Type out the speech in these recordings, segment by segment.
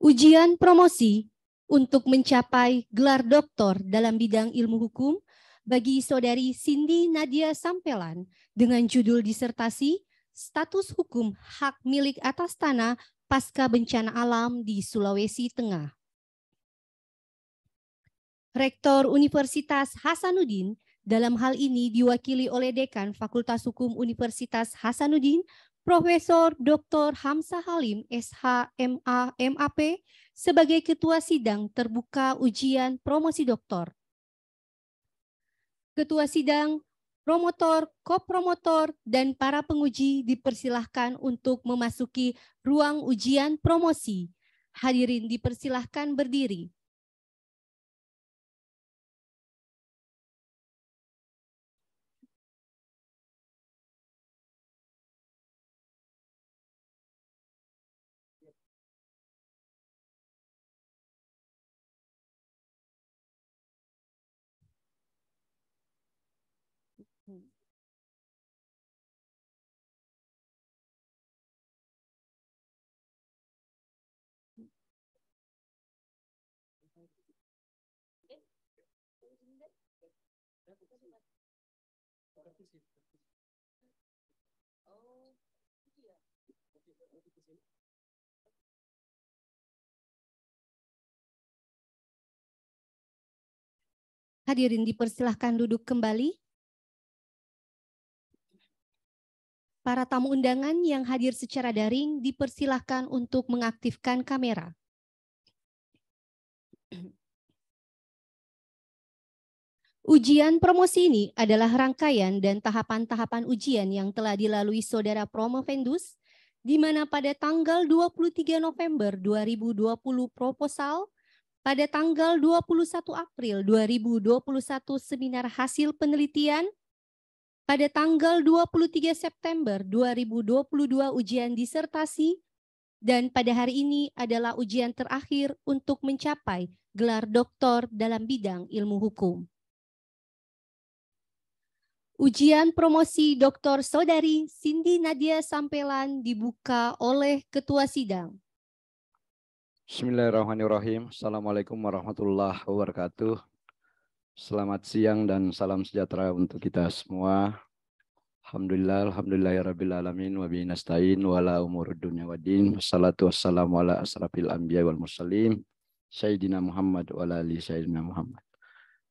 Ujian promosi untuk mencapai gelar doktor dalam bidang ilmu hukum bagi Saudari Cindy Nadia Sampelan dengan judul disertasi Status Hukum Hak Milik Atas Tanah Pasca Bencana Alam di Sulawesi Tengah. Rektor Universitas Hasanuddin dalam hal ini diwakili oleh Dekan Fakultas Hukum Universitas Hasanuddin, Profesor Dr. Hamzah Halim, SH.MA, MAP, sebagai Ketua Sidang Terbuka Ujian Promosi Doktor. Ketua Sidang, promotor, kopromotor, dan para penguji dipersilahkan untuk memasuki ruang ujian promosi. Hadirin dipersilahkan berdiri. Hadirin dipersilahkan duduk kembali. Para tamu undangan yang hadir secara daring dipersilahkan untuk mengaktifkan kamera. Ujian promosi ini adalah rangkaian dan tahapan-tahapan ujian yang telah dilalui Saudara Promovendus, di mana pada tanggal 23 November 2020 proposal, pada tanggal 21 April 2021 seminar hasil penelitian, pada tanggal 23 September 2022 ujian disertasi, dan pada hari ini adalah ujian terakhir untuk mencapai gelar doktor dalam bidang ilmu hukum. Ujian promosi Dr. Saudari Cindy Nadia Sampelan dibuka oleh Ketua Sidang. Bismillahirrahmanirrahim. Assalamualaikum warahmatullahi wabarakatuh. Selamat siang dan salam sejahtera untuk kita semua. Alhamdulillahirrabbilalamin wa bihi nasta'in wa la umurud dunya waddin. Wassalatu wassalamu ala asrafil anbiya wal mursalin Sayyidina Muhammad wa ala ali Sayyidina Muhammad.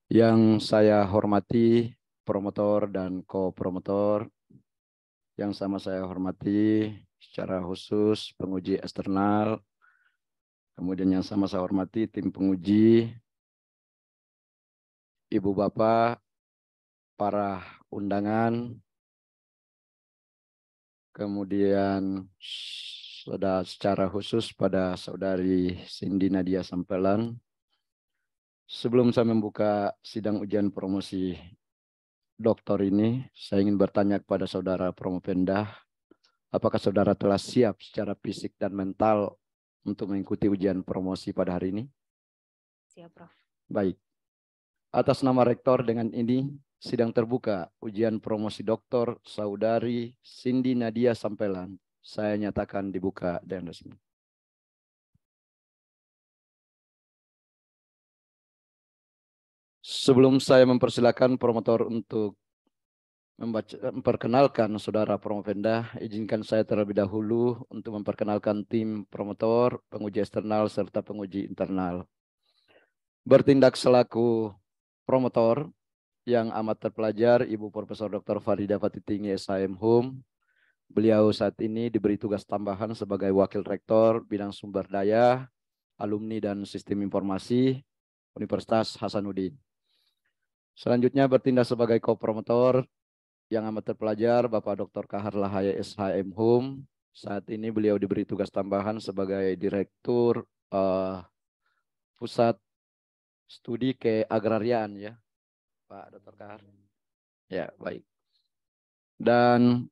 Yang saya hormati promotor dan ko-promotor, yang sama saya hormati secara khusus penguji eksternal, kemudian yang sama saya hormati tim penguji, ibu bapak, para undangan, kemudian secara khusus pada Saudari Cindy Nadia Sampelan. Sebelum saya membuka sidang ujian promosi doktor ini, saya ingin bertanya kepada Saudara Promovenda, apakah Saudara telah siap secara fisik dan mental untuk mengikuti ujian promosi pada hari ini? Siap, Prof. Baik. Atas nama Rektor dengan ini, sidang terbuka ujian promosi doktor Saudari Cindy Nadia Sampelan saya nyatakan dibuka dan resmi. Sebelum saya mempersilakan promotor untuk memperkenalkan Saudara Promovenda, izinkan saya terlebih dahulu untuk memperkenalkan tim promotor, penguji eksternal, serta penguji internal. Bertindak selaku promotor yang amat terpelajar, Ibu Profesor Dr. Farida Fatitingi SHM Hum. Beliau saat ini diberi tugas tambahan sebagai Wakil Rektor Bidang Sumber Daya, Alumni dan Sistem Informasi Universitas Hasanuddin. Selanjutnya bertindak sebagai ko-promotor yang amat terpelajar Bapak Dr. Kahar Lahaya SHM Hum. Saat ini beliau diberi tugas tambahan sebagai Direktur Pusat Studi Keagrarian ya, Pak Dr. Kahar. Ya, baik. Dan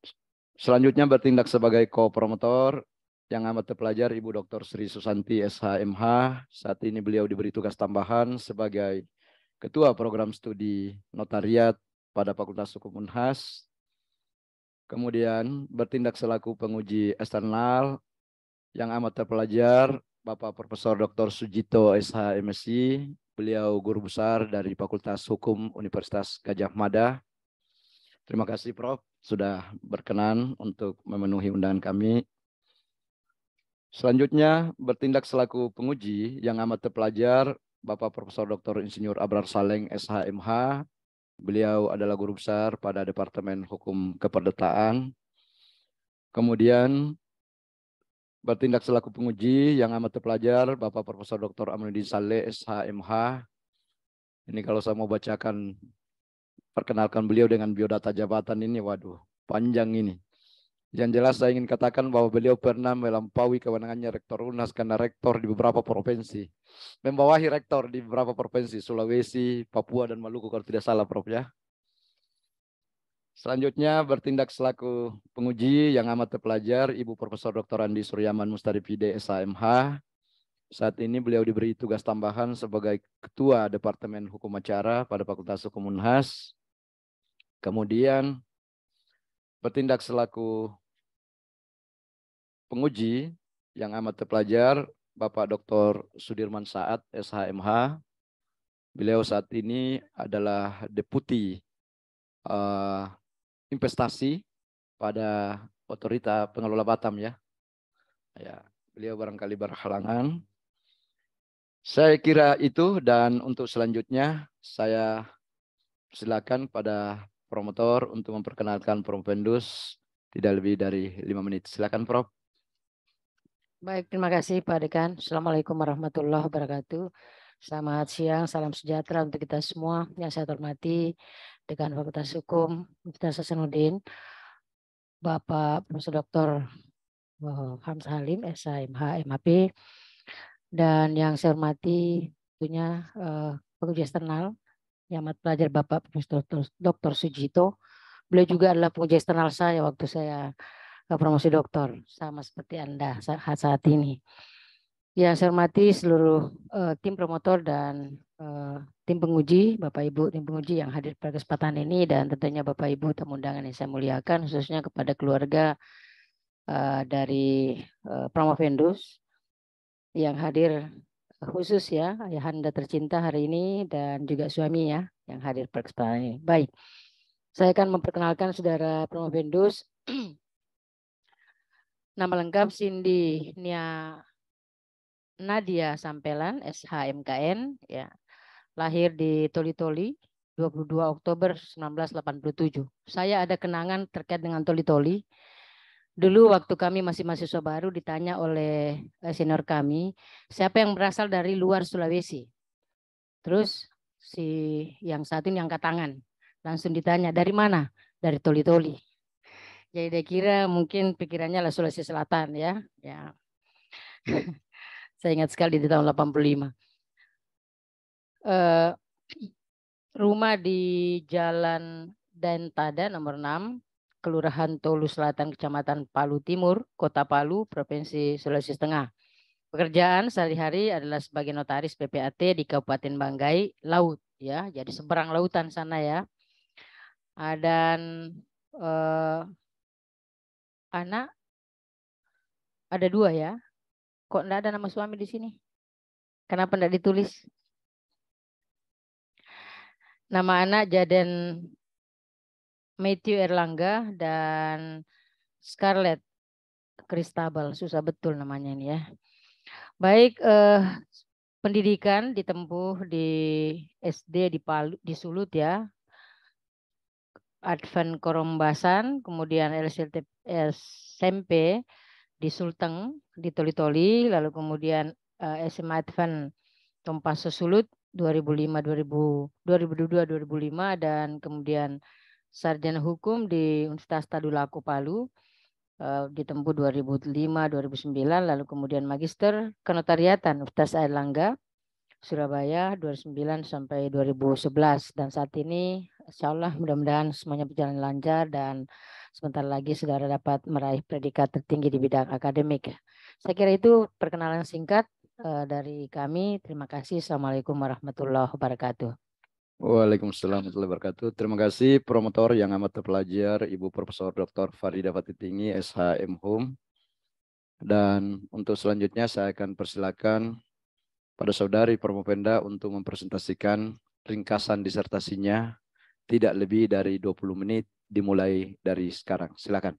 selanjutnya bertindak sebagai ko-promotor yang amat terpelajar Ibu Dr. Sri Susanti SHMH. Saat ini beliau diberi tugas tambahan sebagai Ketua Program Studi Notariat pada Fakultas Hukum Unhas. Kemudian bertindak selaku penguji eksternal yang amat terpelajar Bapak Profesor Dr. Sujito SH MSI, beliau guru besar dari Fakultas Hukum Universitas Gadjah Mada. Terima kasih Prof sudah berkenan untuk memenuhi undangan kami. Selanjutnya bertindak selaku penguji yang amat terpelajar Bapak Profesor Dr. Insinyur Abrar Saleng SHMH. Beliau adalah guru besar pada Departemen Hukum Keperdataan. Kemudian bertindak selaku penguji yang amat terpelajar Bapak Profesor Dr. Aminuddin Saleh SHMH. Ini kalau saya mau bacakan perkenalkan beliau dengan biodata jabatan ini, waduh, panjang ini. Yang jelas saya ingin katakan bahwa beliau pernah melampaui kewenangannya Rektor UNAS karena rektor di beberapa provinsi. Membawahi rektor di beberapa provinsi, Sulawesi, Papua, dan Maluku kalau tidak salah Prof ya. Selanjutnya bertindak selaku penguji yang amat terpelajar Ibu Profesor Dr. Andi Suryaman Mustaripide SHMH. Saat ini beliau diberi tugas tambahan sebagai Ketua Departemen Hukum Acara pada Fakultas Hukum Unhas. Kemudian bertindak selaku penguji yang amat terpelajar Bapak Dr. Sudirman Saad SHMH. Beliau saat ini adalah Deputi Investasi pada Otorita Pengelola Batam ya. Ya, beliau barangkali berhalangan. Saya kira itu, dan untuk selanjutnya saya silakan pada promotor untuk memperkenalkan Profendus tidak lebih dari 5 menit. Silakan Prof. Baik, terima kasih Pak Dekan. Assalamualaikum warahmatullahi wabarakatuh. Selamat siang, salam sejahtera untuk kita semua. Yang saya hormati Dekan Fakultas Hukum Universitas Hasanuddin, Bapak Profesor Dr. Hamzah Halim, SHMH, MHP, dan yang saya hormati tentunya penguji eksternal yang amat pelajar Bapak Profesor Dr. Sujito. Beliau juga adalah penguji eksternal saya waktu saya promosi doktor, sama seperti Anda saat ini. Yang saya hormati seluruh tim promotor dan tim penguji, Bapak Ibu tim penguji yang hadir pada kesempatan ini, dan tentunya Bapak Ibu tamu undangan yang saya muliakan, khususnya kepada keluarga dari Promovendus yang hadir khusus ya, ayahanda tercinta hari ini dan juga suami ya yang hadir pada kesempatan ini. Baik, saya akan memperkenalkan saudara Promovendus. Nama lengkap Cindy Nia Nadia Sampelan, SHMKN, ya. Lahir di Toli-Toli, 22 Oktober 1987. Saya ada kenangan terkait dengan Toli-Toli. Dulu waktu kami masih mahasiswa baru ditanya oleh senior kami, siapa yang berasal dari luar Sulawesi. Terus si yang satu ini angkat tangan. Langsung ditanya, dari mana? Dari Toli-Toli. Jadi dia kira mungkin pikirannya lah Sulawesi Selatan ya. Ya. Saya ingat sekali di tahun 85. Rumah di Jalan Dentada nomor 6, Kelurahan Tolu Selatan, Kecamatan Palu Timur, Kota Palu, Provinsi Sulawesi Tengah. Pekerjaan sehari-hari adalah sebagai notaris PPAT di Kabupaten Banggai, Laut ya, jadi seberang lautan sana ya. Dan anak ada 2 ya. Kok enggak ada nama suami di sini? Kenapa enggak ditulis? Nama anak Jaden Matthew Erlangga dan Scarlett Christabel. Susah betul namanya ini ya. Baik, pendidikan ditempuh di SD di Palu, di Sulut ya. Advent Korombasan, kemudian SMP di Sulteng, di Toli-Toli, lalu kemudian SMA Advent Tompaso Sulut 2002-2005, dan kemudian sarjana hukum di Universitas Tadulako Palu ditempuh 2005-2009, lalu kemudian magister kenotariatan Universitas Airlangga Surabaya 2009 sampai 2011, dan saat ini insya Allah mudah-mudahan semuanya berjalan lancar dan sebentar lagi saudara dapat meraih predikat tertinggi di bidang akademik. Saya kira itu perkenalan singkat dari kami. Terima kasih. Assalamualaikum warahmatullahi wabarakatuh. Waalaikumsalam warahmatullahi wabarakatuh. Terima kasih promotor yang amat terpelajar Ibu Profesor Dr. Farida Patitinggi SHM Hum. Dan untuk selanjutnya saya akan persilakan pada saudari Promopenda untuk mempresentasikan ringkasan disertasinya tidak lebih dari 20 menit dimulai dari sekarang. Silakan.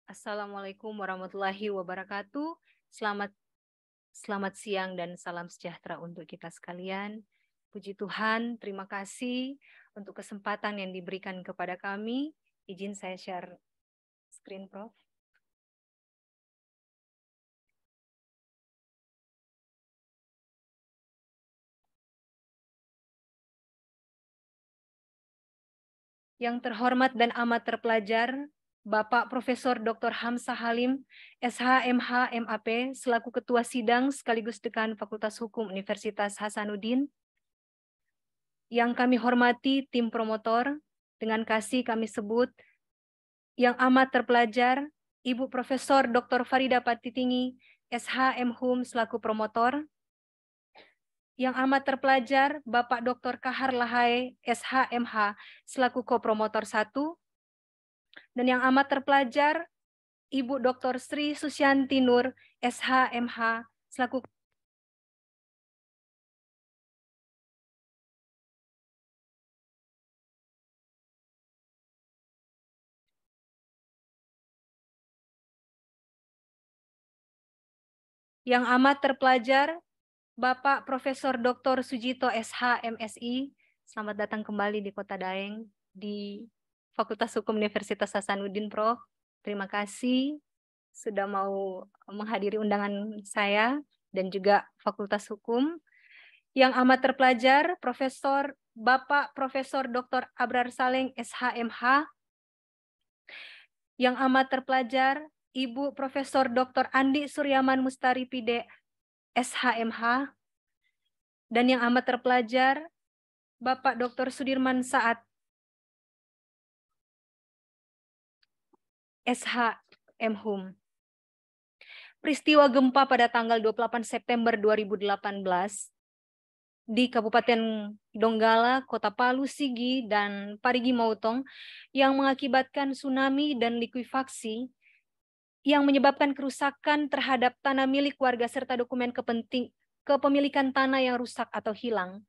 Assalamualaikum warahmatullahi wabarakatuh. Selamat siang dan salam sejahtera untuk kita sekalian. Puji Tuhan, terima kasih untuk kesempatan yang diberikan kepada kami. Izin saya share screen, Prof. Yang terhormat dan amat terpelajar, Bapak Profesor Dr. Hamzah Halim, SH, MH, MAP, selaku Ketua Sidang sekaligus Dekan Fakultas Hukum Universitas Hasanuddin. Yang kami hormati tim promotor, dengan kasih kami sebut yang amat terpelajar, Ibu Profesor Dr. Farida Patitingi, SH, MHum, selaku promotor. Yang amat terpelajar, Bapak Dr. Kahar Lahai, SH, MH, selaku kopromotor 1. Dan yang amat terpelajar, Ibu Dr. Sri Susyanti Nur, SH, MH, selaku yang amat terpelajar, Bapak Profesor Dr. Sujito SH, MSI, selamat datang kembali di Kota Daeng, di Fakultas Hukum Universitas Hasanuddin, Prof. Terima kasih sudah mau menghadiri undangan saya dan juga Fakultas Hukum. Yang amat terpelajar, Bapak Profesor Dr. Abrar Saleng, SHMH. Yang amat terpelajar, Ibu Profesor Dr. Andi Suryaman Mustari Pide, SHMH. Dan yang amat terpelajar, Bapak Dr. Sudirman Saad, SHMHum. Peristiwa gempa pada tanggal 28 September 2018 di Kabupaten Donggala, Kota Palu, Sigi, dan Parigi Motong yang mengakibatkan tsunami dan likuifaksi yang menyebabkan kerusakan terhadap tanah milik warga serta dokumen kepemilikan tanah yang rusak atau hilang.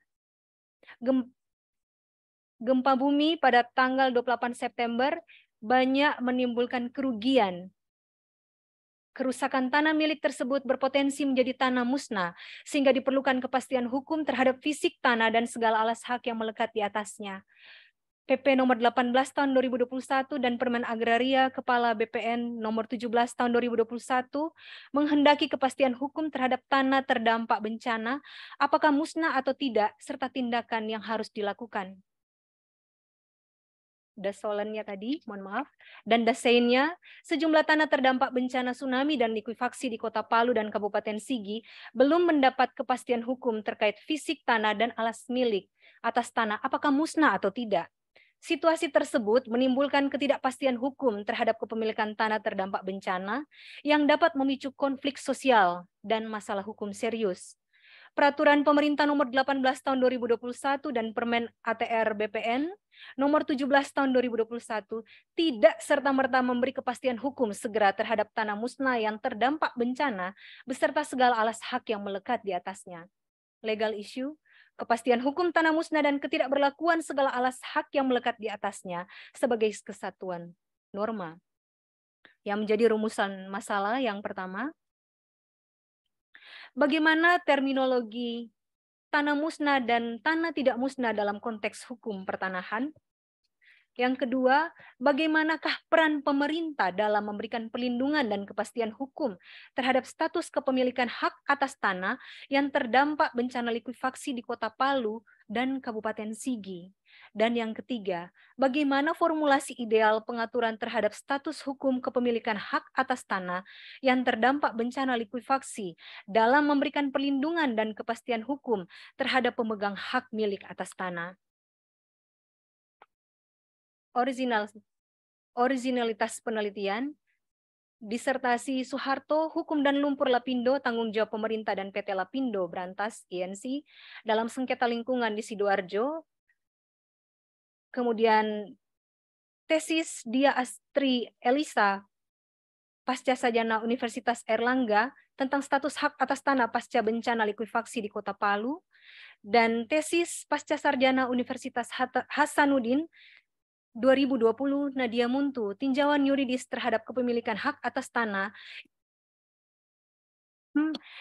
Gempa bumi pada tanggal 28 September banyak menimbulkan kerugian. Kerusakan tanah milik tersebut berpotensi menjadi tanah musnah, sehingga diperlukan kepastian hukum terhadap fisik tanah dan segala alas hak yang melekat di atasnya. PP nomor 18 tahun 2021 dan Permen Agraria Kepala BPN nomor 17 tahun 2021 menghendaki kepastian hukum terhadap tanah terdampak bencana, apakah musnah atau tidak, serta tindakan yang harus dilakukan. Dasolannya tadi, mohon maaf, dan daseinnya, sejumlah tanah terdampak bencana tsunami dan likuifaksi di Kota Palu dan Kabupaten Sigi belum mendapat kepastian hukum terkait fisik tanah dan alas milik atas tanah apakah musnah atau tidak. Situasi tersebut menimbulkan ketidakpastian hukum terhadap kepemilikan tanah terdampak bencana yang dapat memicu konflik sosial dan masalah hukum serius. Peraturan Pemerintah Nomor 18 Tahun 2021 dan Permen ATR BPN Nomor 17 Tahun 2021 tidak serta-merta memberi kepastian hukum segera terhadap tanah musnah yang terdampak bencana beserta segala alas hak yang melekat di atasnya. Legal issue, kepastian hukum tanah musnah dan ketidakberlakuan segala alas hak yang melekat di atasnya sebagai kesatuan norma. Yang menjadi rumusan masalah yang pertama, bagaimana terminologi tanah musnah dan tanah tidak musnah dalam konteks hukum pertanahan? Yang kedua, bagaimanakah peran pemerintah dalam memberikan perlindungan dan kepastian hukum terhadap status kepemilikan hak atas tanah yang terdampak bencana likuifaksi di Kota Palu dan Kabupaten Sigi? Dan yang ketiga, bagaimana formulasi ideal pengaturan terhadap status hukum kepemilikan hak atas tanah yang terdampak bencana likuifaksi dalam memberikan perlindungan dan kepastian hukum terhadap pemegang hak milik atas tanah? Originalitas penelitian, disertasi Soeharto, Hukum dan Lumpur Lapindo, tanggung jawab pemerintah dan PT Lapindo Brantas INC dalam sengketa lingkungan di Sidoarjo. Kemudian tesis Dia Astri Elisa, pasca sarjana Universitas Erlangga, tentang status hak atas tanah pasca bencana likuifaksi di Kota Palu, dan tesis pasca sarjana Universitas Hasanuddin 2020 Nadia Muntu, tinjauan yuridis terhadap kepemilikan hak atas tanah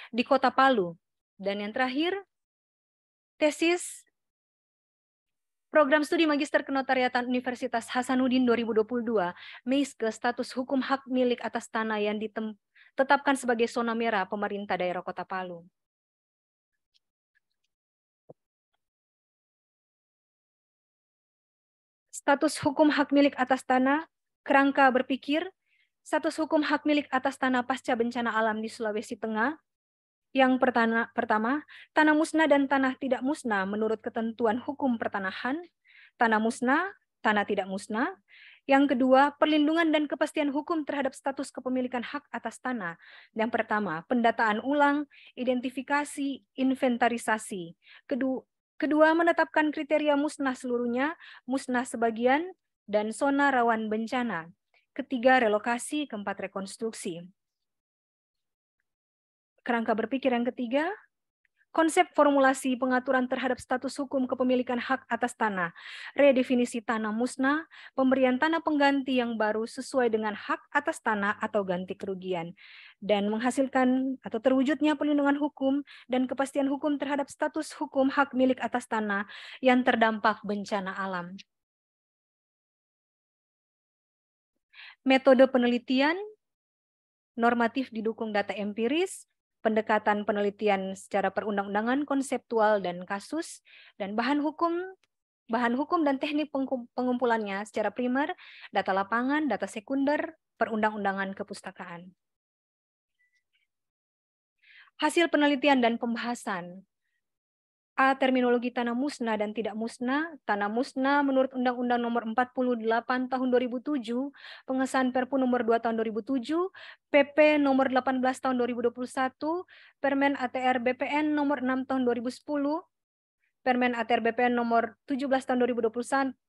di Kota Palu. Dan yang terakhir, tesis Program Studi Magister Kenotariatan Universitas Hasanuddin 2022, ke status hukum hak milik atas tanah yang ditetapkan sebagai zona merah pemerintah daerah Kota Palu. Status hukum hak milik atas tanah, kerangka berpikir, status hukum hak milik atas tanah pasca bencana alam di Sulawesi Tengah. Yang pertama, tanah musnah dan tanah tidak musnah menurut ketentuan hukum pertanahan, tanah musnah, tanah tidak musnah. Yang kedua, perlindungan dan kepastian hukum terhadap status kepemilikan hak atas tanah. Yang pertama, pendataan ulang, identifikasi, inventarisasi. Kedua, menetapkan kriteria musnah seluruhnya, musnah sebagian, dan zona rawan bencana. Ketiga, relokasi. Keempat, rekonstruksi. Kerangka berpikir yang ketiga, konsep formulasi pengaturan terhadap status hukum kepemilikan hak atas tanah, redefinisi tanah musnah, pemberian tanah pengganti yang baru sesuai dengan hak atas tanah atau ganti kerugian, dan menghasilkan atau terwujudnya perlindungan hukum dan kepastian hukum terhadap status hukum hak milik atas tanah yang terdampak bencana alam. Metode penelitian, normatif didukung data empiris, pendekatan penelitian secara perundang-undangan, konseptual dan kasus, dan bahan hukum dan teknik pengumpulannya secara primer, data lapangan, data sekunder, perundang-undangan kepustakaan. Hasil penelitian dan pembahasan. A. Terminologi tanah musnah dan tidak musnah. Tanah musnah menurut Undang-Undang Nomor 48 Tahun 2007, pengesahan Perpu Nomor 2 Tahun 2007, PP Nomor 18 Tahun 2021, Permen ATR BPN Nomor 6 Tahun 2010, Permen ATR BPN Nomor 17 Tahun 2021,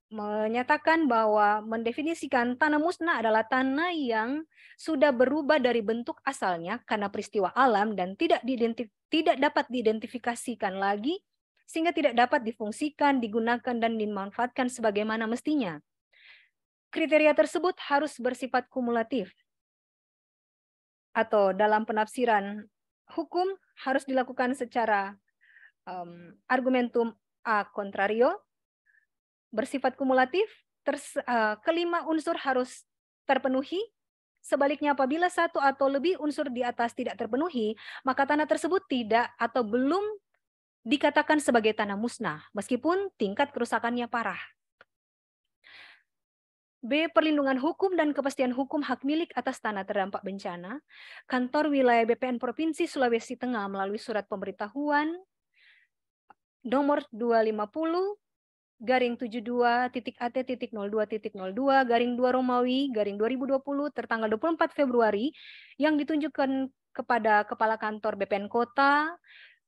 menyatakan bahwa mendefinisikan tanah musnah adalah tanah yang sudah berubah dari bentuk asalnya karena peristiwa alam dan tidak dapat diidentifikasikan lagi, sehingga tidak dapat difungsikan, digunakan, dan dimanfaatkan sebagaimana mestinya. Kriteria tersebut harus bersifat kumulatif, atau dalam penafsiran hukum harus dilakukan secara argumentum a contrario, bersifat kumulatif, kelima unsur harus terpenuhi. Sebaliknya, apabila satu atau lebih unsur di atas tidak terpenuhi, maka tanah tersebut tidak atau belum dikatakan sebagai tanah musnah, meskipun tingkat kerusakannya parah. B. Perlindungan hukum dan kepastian hukum hak milik atas tanah terdampak bencana. Kantor Wilayah BPN Provinsi Sulawesi Tengah melalui surat pemberitahuan nomor 250/72.AT.02.02/2 Romawi /2020 tertanggal 24 Februari yang ditunjukkan kepada Kepala Kantor BPN Kota,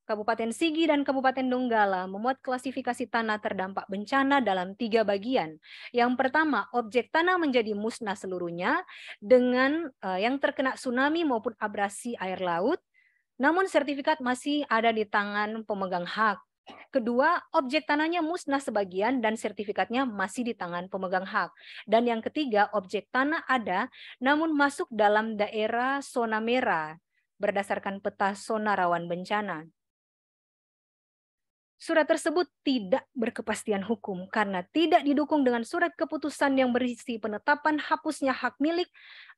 Kabupaten Sigi, dan Kabupaten Donggala memuat klasifikasi tanah terdampak bencana dalam 3 bagian. Yang pertama, objek tanah menjadi musnah seluruhnya dengan yang terkena tsunami maupun abrasi air laut, namun sertifikat masih ada di tangan pemegang hak. Kedua, objek tanahnya musnah sebagian dan sertifikatnya masih di tangan pemegang hak. Dan yang ketiga, objek tanah ada namun masuk dalam daerah zona merah berdasarkan peta zona rawan bencana. Surat tersebut tidak berkepastian hukum karena tidak didukung dengan surat keputusan yang berisi penetapan hapusnya hak milik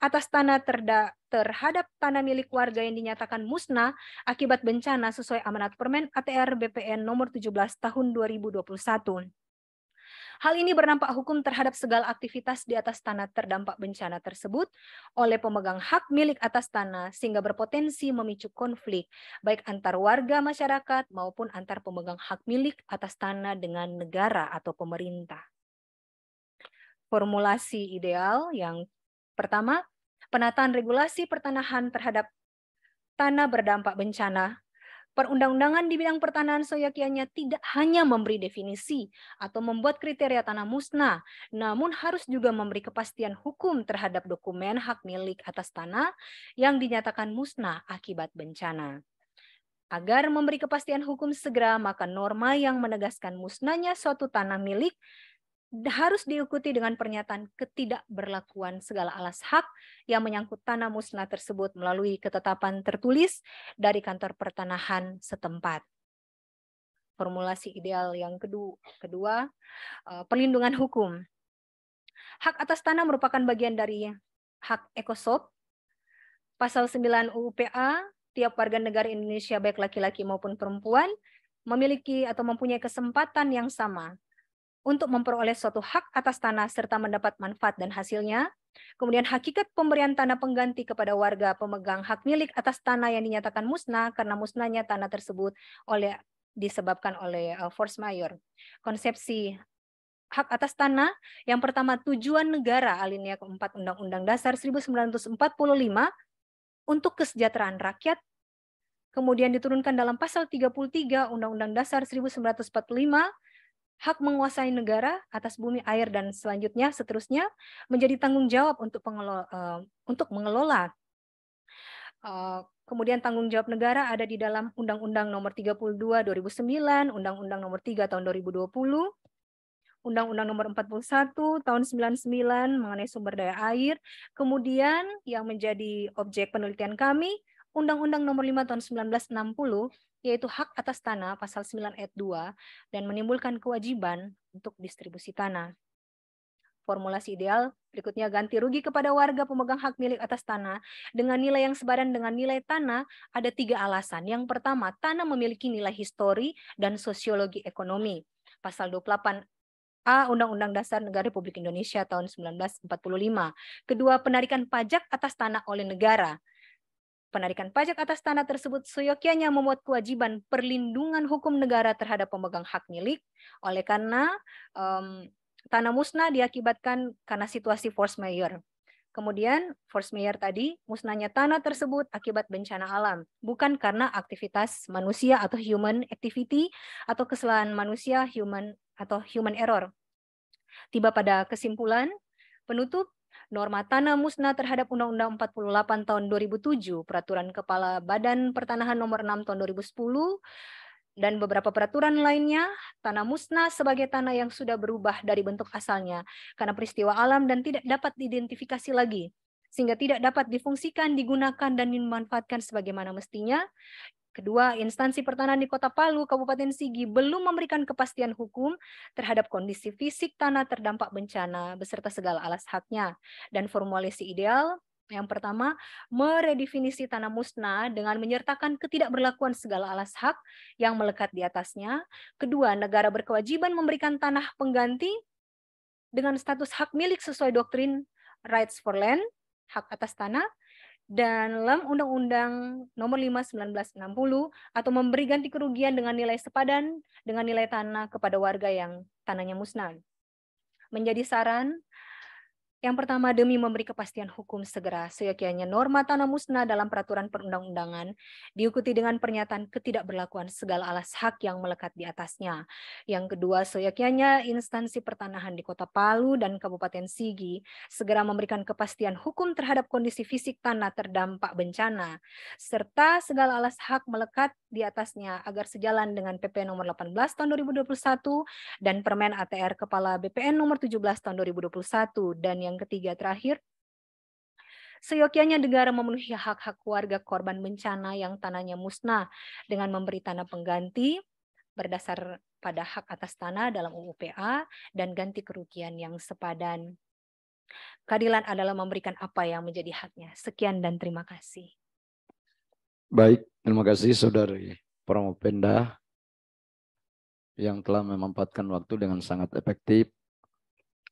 atas tanah terhadap tanah milik warga yang dinyatakan musnah akibat bencana sesuai amanat Permen ATR BPN Nomor 17 Tahun 2021. Hal ini berdampak hukum terhadap segala aktivitas di atas tanah terdampak bencana tersebut oleh pemegang hak milik atas tanah sehingga berpotensi memicu konflik baik antar warga masyarakat maupun antar pemegang hak milik atas tanah dengan negara atau pemerintah. Formulasi ideal yang pertama, penataan regulasi pertanahan terhadap tanah berdampak bencana. Perundang-undangan di bidang pertanahan seyogyanya tidak hanya memberi definisi atau membuat kriteria tanah musnah, namun harus juga memberi kepastian hukum terhadap dokumen hak milik atas tanah yang dinyatakan musnah akibat bencana. Agar memberi kepastian hukum segera, maka norma yang menegaskan musnahnya suatu tanah milik harus diikuti dengan pernyataan ketidakberlakuan segala alas hak yang menyangkut tanah musnah tersebut melalui ketetapan tertulis dari kantor pertanahan setempat. Formulasi ideal yang kedua, perlindungan hukum. Hak atas tanah merupakan bagian dari hak ekosop. Pasal 9 UU-PA, tiap warga negara Indonesia baik laki-laki maupun perempuan memiliki atau mempunyai kesempatan yang sama untuk memperoleh suatu hak atas tanah serta mendapat manfaat dan hasilnya. Kemudian hakikat pemberian tanah pengganti kepada warga pemegang hak milik atas tanah yang dinyatakan musnah karena musnahnya tanah tersebut disebabkan oleh force majeure. Konsepsi hak atas tanah yang pertama, tujuan negara alinea keempat Undang-Undang Dasar 1945 untuk kesejahteraan rakyat. Kemudian diturunkan dalam pasal 33 Undang-Undang Dasar 1945, hak menguasai negara atas bumi, air, dan seterusnya menjadi tanggung jawab untuk mengelola. Kemudian tanggung jawab negara ada di dalam Undang-Undang Nomor 32 2009, Undang-Undang Nomor 3 tahun 2020, Undang-Undang Nomor 41 tahun 99 mengenai sumber daya air. Kemudian yang menjadi objek penelitian kami, Undang-Undang Nomor 5 tahun 1960, yaitu hak atas tanah pasal 9 ayat 2 dan menimbulkan kewajiban untuk distribusi tanah. Formulasi ideal berikutnya, ganti rugi kepada warga pemegang hak milik atas tanah dengan nilai yang sepadan dengan nilai tanah ada 3 alasan. Yang pertama, tanah memiliki nilai histori dan sosiologi ekonomi. Pasal 28A Undang-Undang Dasar Negara Republik Indonesia tahun 1945. Kedua, penarikan pajak atas tanah oleh negara. Penarikan pajak atas tanah tersebut seyogyanya memuat kewajiban perlindungan hukum negara terhadap pemegang hak milik. Oleh karena tanah musnah diakibatkan karena situasi force majeure. Kemudian force majeure tadi, musnahnya tanah tersebut akibat bencana alam, bukan karena aktivitas manusia atau human activity atau kesalahan manusia human error. Tiba pada kesimpulan penutup, norma tanah musnah terhadap Undang-Undang 48 tahun 2007, Peraturan Kepala Badan Pertanahan Nomor 6 tahun 2010, dan beberapa peraturan lainnya, tanah musnah sebagai tanah yang sudah berubah dari bentuk asalnya karena peristiwa alam dan tidak dapat diidentifikasi lagi, sehingga tidak dapat difungsikan, digunakan, dan dimanfaatkan sebagaimana mestinya. Kedua, instansi pertanahan di Kota Palu, Kabupaten Sigi belum memberikan kepastian hukum terhadap kondisi fisik tanah terdampak bencana beserta segala alas haknya. Dan formulasi ideal yang pertama, meredefinisi tanah musnah dengan menyertakan ketidakberlakuan segala alas hak yang melekat di atasnya. Kedua, negara berkewajiban memberikan tanah pengganti dengan status hak milik sesuai doktrin rights for land, hak atas tanah, dalam Undang-Undang Nomor 5 1960 atau memberi ganti kerugian dengan nilai sepadan dengan nilai tanah kepada warga yang tanahnya musnah. Menjadi saran, yang pertama, demi memberi kepastian hukum segera, seyogyanya norma tanah musnah dalam peraturan perundang-undangan diikuti dengan pernyataan ketidakberlakuan segala alas hak yang melekat di atasnya. Yang kedua, seyogyanya instansi pertanahan di Kota Palu dan Kabupaten Sigi segera memberikan kepastian hukum terhadap kondisi fisik tanah terdampak bencana, serta segala alas hak melekat di atasnya agar sejalan dengan PP Nomor 18 tahun 2021 dan Permen ATR Kepala BPN Nomor 17 tahun 2021. Dan yang ketiga terakhir, seyogyanya negara memenuhi hak-hak warga korban bencana yang tanahnya musnah dengan memberi tanah pengganti berdasar pada hak atas tanah dalam UU-PA dan ganti kerugian yang sepadan. Keadilan adalah memberikan apa yang menjadi haknya. Sekian dan terima kasih. Baik, terima kasih Saudari Promopenda yang telah memanfaatkan waktu dengan sangat efektif,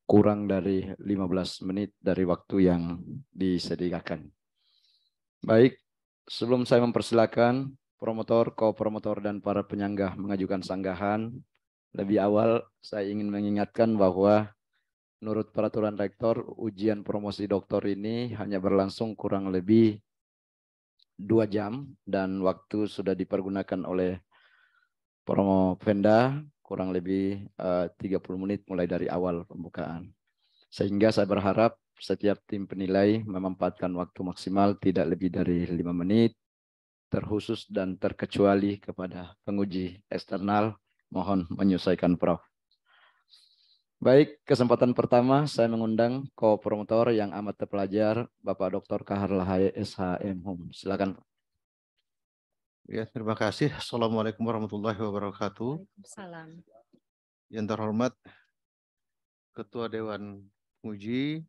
kurang dari 15 menit dari waktu yang disediakan. Baik, sebelum saya mempersilakan promotor, ko-promotor, dan para penyanggah mengajukan sanggahan, lebih awal saya ingin mengingatkan bahwa menurut peraturan rektor, ujian promosi doktor ini hanya berlangsung kurang lebih 2 jam dan waktu sudah dipergunakan oleh Promovenda kurang lebih 30 menit mulai dari awal pembukaan. Sehingga saya berharap setiap tim penilai memanfaatkan waktu maksimal tidak lebih dari 5 menit, terkhusus dan terkecuali kepada penguji eksternal. Mohon menyesuaikan Prof. Baik, kesempatan pertama saya mengundang ko-promotor yang amat terpelajar, Bapak Dr. Kahar Lahaye, SHM. Silakan. Ya, terima kasih. Assalamualaikum warahmatullahi wabarakatuh. Waalaikumsalam. Yang terhormat Ketua Dewan Penguji,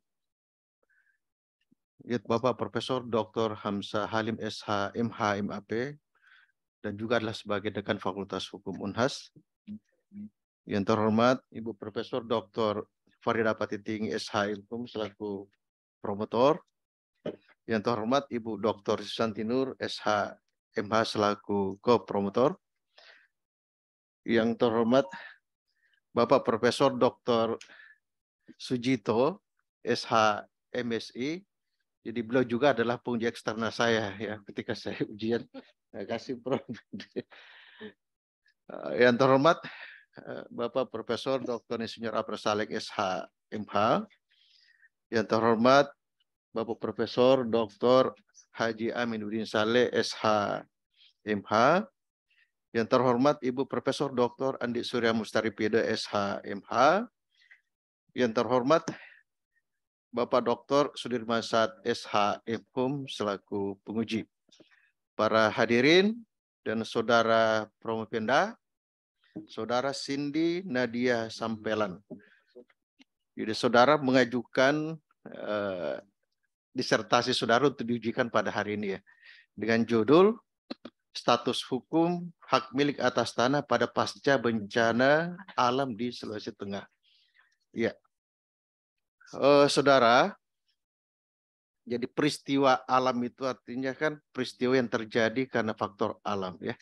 Bapak Profesor Dr. Hamzah Halim SH MH MAP, dan juga adalah sebagai Dekan Fakultas Hukum Unhas. Yang terhormat Ibu Profesor Dr. Farida Patiting SH Ilkum selaku promotor. Yang terhormat Ibu Dr. Susantinur SH MH selaku ko-promotor. Yang terhormat Bapak Profesor Dr. Sujito SH MSI. Jadi beliau juga adalah penguji eksternal saya ya ketika saya ujian. Terima kasih Prof. Yang terhormat Bapak Profesor Dr. Insinyur Abra Saleh SH MH. Yang terhormat Bapak Profesor Dr. Haji Aminuddin Saleh SH MH. Yang terhormat Ibu Profesor Dr. Andi Surya Mustaripida SH MH. Yang terhormat Bapak Dr. Sudirman Saad SH MHum selaku penguji. Para hadirin dan saudara Promovenda, saudara Cindy Nadia Sampelan. Jadi saudara mengajukan disertasi saudara untuk diujikan pada hari ini ya. Dengan judul Status Hukum Hak Milik Atas Tanah pada Pasca Bencana Alam di Sulawesi Tengah. Ya. Saudara, jadi peristiwa alam itu artinya kan peristiwa yang terjadi karena faktor alam ya.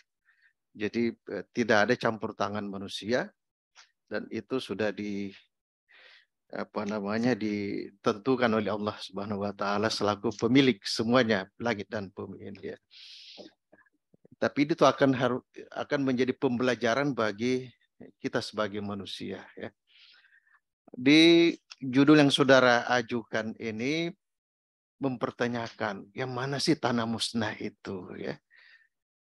Jadi tidak ada campur tangan manusia dan itu sudah ditentukan oleh Allah Subhanahu wa taala selaku pemilik semuanya langit dan bumi ini ya. Tapi itu akan menjadi pembelajaran bagi kita sebagai manusia ya. Di judul yang saudara ajukan ini mempertanyakan yang mana sih tanah musnah itu ya.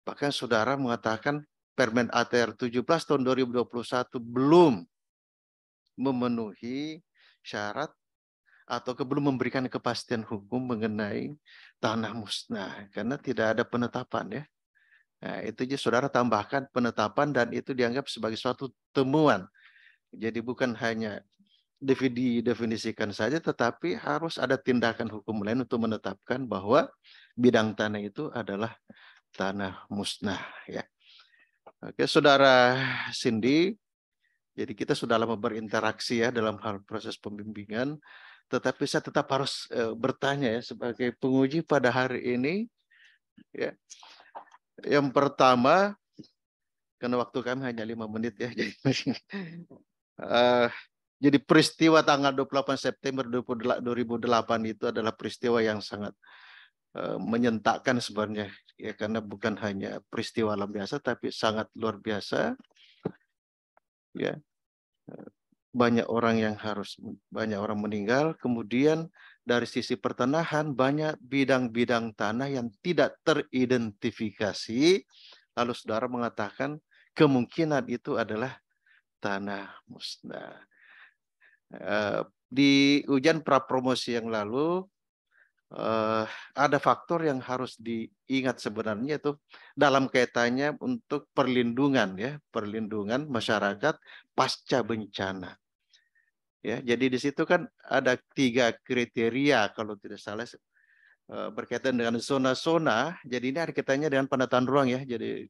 Bahkan saudara mengatakan Permen ATR 17 tahun 2021 belum memenuhi syarat atau belum memberikan kepastian hukum mengenai tanah musnah karena tidak ada penetapan ya. Nah, itu aja saudara tambahkan penetapan dan itu dianggap sebagai suatu temuan. Jadi bukan hanya didefinisikan saja, tetapi harus ada tindakan hukum lain untuk menetapkan bahwa bidang tanah itu adalah tanah musnah. Ya. Oke, saudara Cindy, jadi kita sudah lama berinteraksi ya dalam hal proses pembimbingan, tetapi saya tetap harus bertanya ya sebagai penguji pada hari ini. Ya. Yang pertama, karena waktu kami hanya 5 menit ya, jadi peristiwa tanggal 28 September 2008 itu adalah peristiwa yang sangat menyentakkan sebenarnya ya karena bukan hanya peristiwa alam biasa tapi sangat luar biasa ya. Banyak orang meninggal, kemudian dari sisi pertanahan banyak bidang-bidang tanah yang tidak teridentifikasi, lalu saudara mengatakan kemungkinan itu adalah tanah musnah. Di ujian prapromosi yang lalu ada faktor yang harus diingat sebenarnya itu dalam kaitannya untuk perlindungan masyarakat pasca bencana. Ya, jadi di situ kan ada 3 kriteria kalau tidak salah berkaitan dengan zona-zona. Jadi ini ada kaitannya dengan penataan ruang ya. Jadi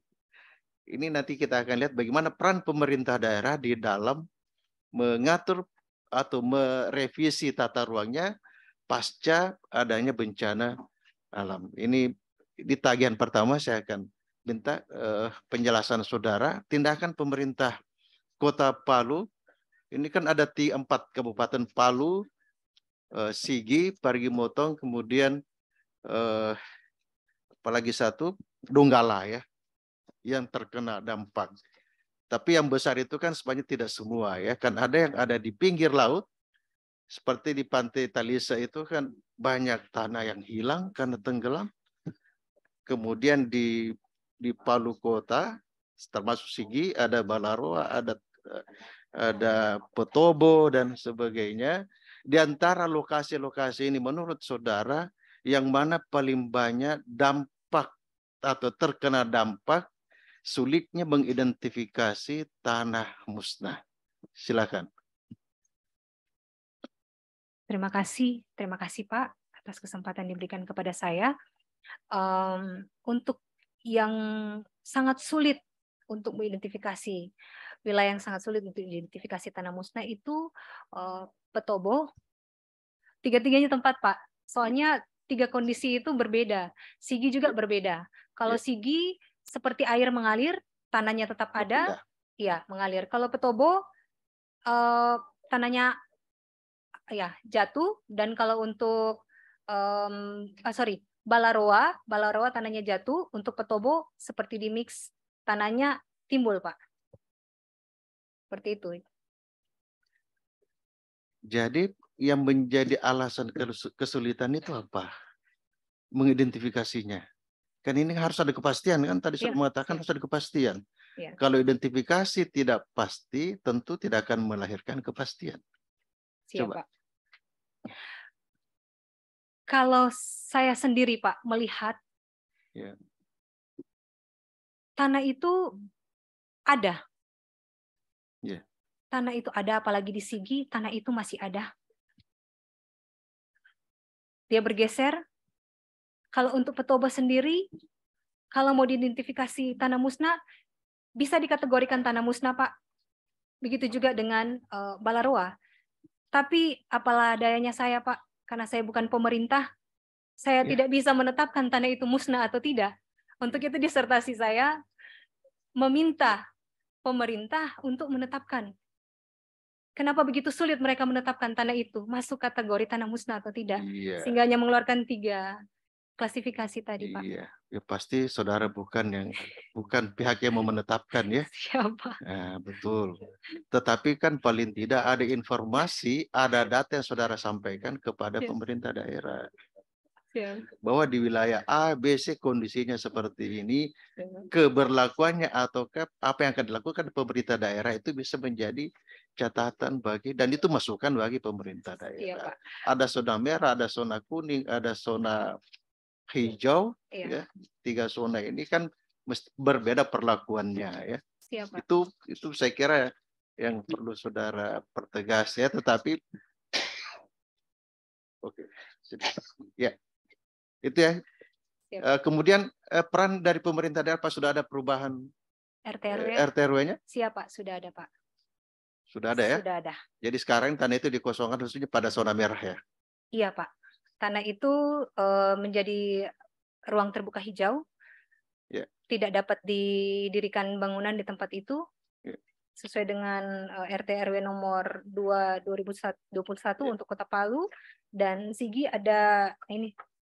ini nanti kita akan lihat bagaimana peran pemerintah daerah di dalam mengatur atau merevisi tata ruangnya pasca adanya bencana alam. Ini di tagihan pertama saya akan minta penjelasan saudara. Tindakan pemerintah Kota Palu, ini kan ada 4 kabupaten Palu, Sigi, Parigi Motong, kemudian apalagi satu Donggala ya yang terkena dampak. Tapi yang besar itu kan sebenarnya tidak semua ya, kan ada yang ada di pinggir laut, seperti di Pantai Talisa itu kan banyak tanah yang hilang karena tenggelam. Kemudian di Palu Kota, termasuk Sigi, ada Balaroa, ada Petobo dan sebagainya. Di antara lokasi-lokasi ini menurut saudara yang mana paling banyak dampak atau terkena dampak sulitnya mengidentifikasi tanah musnah? Silakan. Terima kasih Pak atas kesempatan diberikan kepada saya. Untuk yang sangat sulit untuk mengidentifikasi, wilayah yang sangat sulit untuk identifikasi tanah musnah itu Petobo. Tiga-tiganya tempat Pak. Soalnya 3 kondisi itu berbeda. Sigi juga berbeda. Kalau Sigi seperti air mengalir, tanahnya tetap ada, ya mengalir. Kalau Petobo tanahnya ya jatuh, dan kalau untuk Balaroa tanahnya jatuh, untuk Petobo seperti di mix tanahnya timbul Pak. Seperti itu. Jadi yang menjadi alasan kesulitan itu apa? Mengidentifikasinya. Kan ini harus ada kepastian kan, tadi sudah mengatakan harus ada kepastian. Kalau identifikasi tidak pasti, tentu tidak akan melahirkan kepastian. Coba. Kalau saya sendiri Pak melihat tanah itu ada. Tanah itu ada, apalagi di Sigi, tanah itu masih ada. Dia bergeser. Kalau untuk Petobo sendiri, kalau mau diidentifikasi tanah musnah, bisa dikategorikan tanah musnah Pak. Begitu juga dengan Balaroa. Tapi apalah dayanya saya Pak, karena saya bukan pemerintah, saya tidak bisa menetapkan tanah itu musnah atau tidak. Untuk itu disertasi saya meminta pemerintah untuk menetapkan. Kenapa begitu sulit mereka menetapkan tanah itu masuk kategori tanah musnah atau tidak? Sehingga hanya mengeluarkan 3 klasifikasi tadi Pak. Iya, ya pasti saudara bukan pihak yang mau menetapkan ya. Siapa? Nah, betul. Tetapi kan paling tidak ada informasi, ada data yang saudara sampaikan kepada pemerintah daerah. Bahwa di wilayah A, B, C kondisinya seperti ini, keberlakuannya atau apa yang akan dilakukan pemerintah daerah itu bisa menjadi catatan dan itu masukan bagi pemerintah daerah. Ada zona merah, ada zona kuning, ada zona hijau, ya. 3 zona ini kan berbeda perlakuannya ya. Itu saya kira yang perlu saudara pertegas ya. Tetapi ya itu ya. Kemudian peran dari pemerintah daerah, Pak, sudah ada perubahan RT/RW-nya? Siapa? Sudah ada Pak. Sudah ada ya? Sudah ada. Jadi sekarang tanah itu dikosongkan khususnya pada zona merah ya? Iya Pak. Tanah itu menjadi ruang terbuka hijau, tidak dapat didirikan bangunan di tempat itu, sesuai dengan RT/RW nomor 2 2021 untuk Kota Palu, dan Sigi ada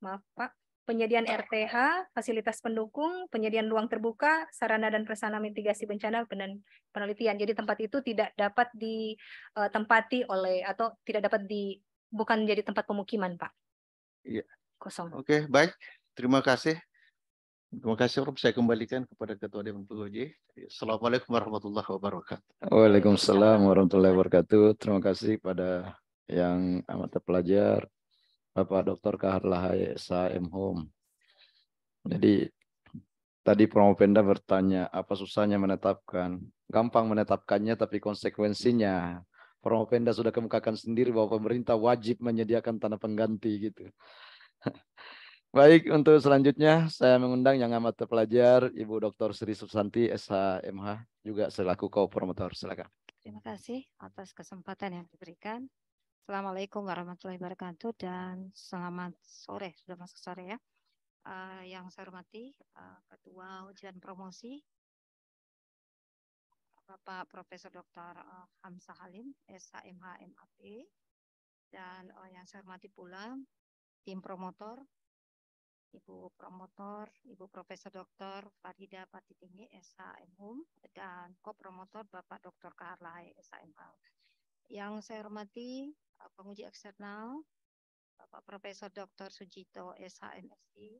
maaf Pak, penyediaan RTH, fasilitas pendukung, penyediaan ruang terbuka, sarana dan prasarana mitigasi bencana dan penelitian. Jadi tempat itu tidak dapat ditempati oleh atau tidak dapat bukan menjadi tempat pemukiman Pak. Iya. Kosong. Oke, baik. Terima kasih. Terima kasih, Rob. Saya kembalikan kepada Ketua Dewan Penguji. Assalamualaikum warahmatullahi wabarakatuh. Waalaikumsalam warahmatullahi wabarakatuh. Terima kasih pada yang amat terpelajar, Bapak Dr. Kahar Lahai SHM Home. Jadi tadi Promopenda bertanya apa susahnya menetapkan. Gampang menetapkannya, tapi konsekuensinya Promopenda sudah kemukakan sendiri bahwa pemerintah wajib menyediakan tanah pengganti gitu. Baik, untuk selanjutnya saya mengundang yang amat terpelajar Ibu Dr. Sri Susanti SHMH juga selaku co-promotor. Silakan. Terima kasih atas kesempatan yang diberikan. Assalamualaikum warahmatullahi wabarakatuh dan selamat sore, sudah masuk sore ya. Yang saya hormati Ketua Ujian Promosi Bapak Profesor Dr. Hamzah Halim, SHMH MAP, dan yang saya hormati pula tim promotor Ibu Promotor, Ibu Profesor Dr. Farida Patitinggi, SHMHUM, dan Co-Promotor Bapak Dr. Kaharlahai, SHMH. Yang saya hormati penguji eksternal, Bapak Profesor Dr. Sujito, SHMSI,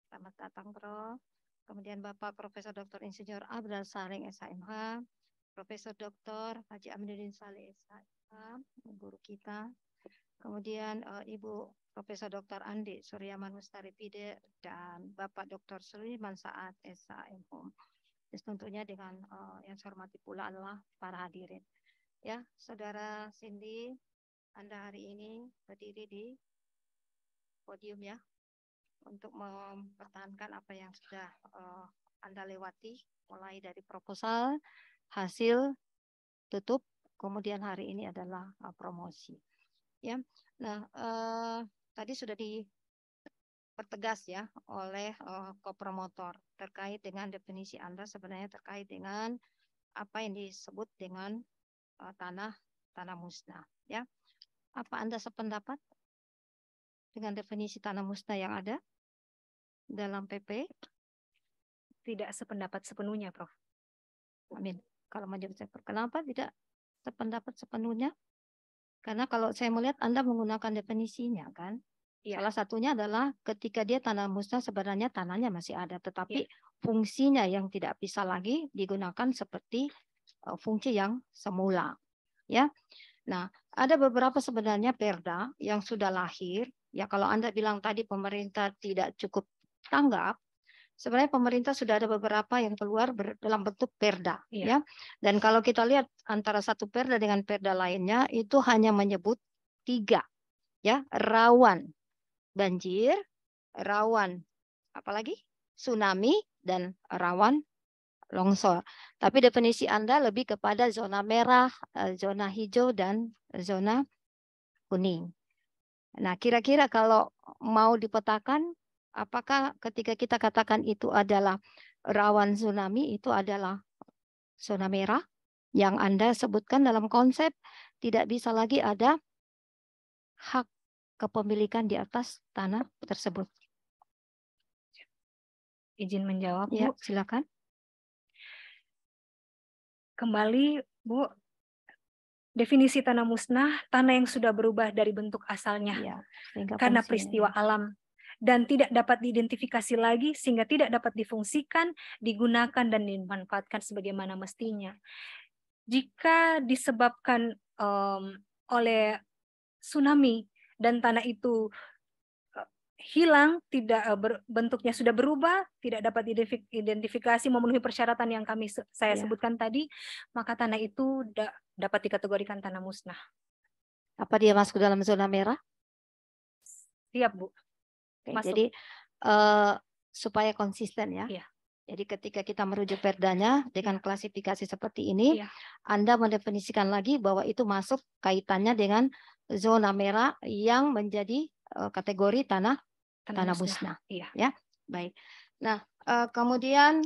selamat datang Prof. Kemudian Bapak Profesor Dr. Insinyur Abdul Saring, SHMH, Profesor Dr. Haji Aminuddin Saleh, SHMH, guru kita. Kemudian Ibu Profesor Dr. Andi Suryaman Mustaripide dan Bapak Dr. Suliman Saad, SHMHUM. Tentunya dengan yang saya hormati pula adalah para hadirin. Ya, Saudara Cindy, Anda hari ini berdiri di podium ya untuk mempertahankan apa yang sudah Anda lewati, mulai dari proposal, hasil, tutup, kemudian hari ini adalah promosi. Ya, nah tadi sudah dipertegas ya oleh co-promotor terkait dengan definisi Anda sebenarnya terkait dengan apa yang disebut dengan tanah musnah. Ya, apa Anda sependapat dengan definisi tanah musnah yang ada dalam PP? Tidak sependapat sepenuhnya, Prof. Amin. Kalau menjawab saya, kenapa tidak sependapat sepenuhnya? Karena kalau saya melihat Anda menggunakan definisinya kan, salah satunya adalah ketika dia tanah musnah sebenarnya tanahnya masih ada, tetapi fungsinya yang tidak bisa lagi digunakan seperti fungsi yang semula. Ya, nah ada beberapa sebenarnya perda yang sudah lahir. Ya kalau Anda bilang tadi pemerintah tidak cukup tanggap, sebenarnya pemerintah sudah ada beberapa yang keluar dalam bentuk perda, ya. Dan kalau kita lihat antara satu perda dengan perda lainnya itu hanya menyebut 3, ya, rawan banjir, rawan apalagi tsunami dan rawan longsor. Tapi definisi Anda lebih kepada zona merah, zona hijau dan zona kuning. Nah, kira-kira kalau mau dipetakan, apakah ketika kita katakan itu adalah rawan tsunami, itu adalah zona merah yang Anda sebutkan dalam konsep tidak bisa lagi ada hak kepemilikan di atas tanah tersebut. Izin menjawab, Ya, Bu. silakan. Kembali, Bu, definisi tanah musnah, tanah yang sudah berubah dari bentuk asalnya Ya, karena peristiwa alam dan tidak dapat diidentifikasi lagi sehingga tidak dapat difungsikan, digunakan, dan dimanfaatkan sebagaimana mestinya. Jika disebabkan oleh tsunami dan tanah itu hilang, tidak bentuknya sudah berubah, tidak dapat identifikasi, memenuhi persyaratan yang saya sebutkan tadi, maka tanah itu dapat dikategorikan tanah musnah. Apa dia masuk dalam zona merah? Siap, Bu. Oke, jadi supaya konsisten ya. Jadi ketika kita merujuk perdanya dengan klasifikasi seperti ini, Anda mendefinisikan lagi bahwa itu masuk kaitannya dengan zona merah yang menjadi kategori tanah musnah. Ya, baik. Nah, kemudian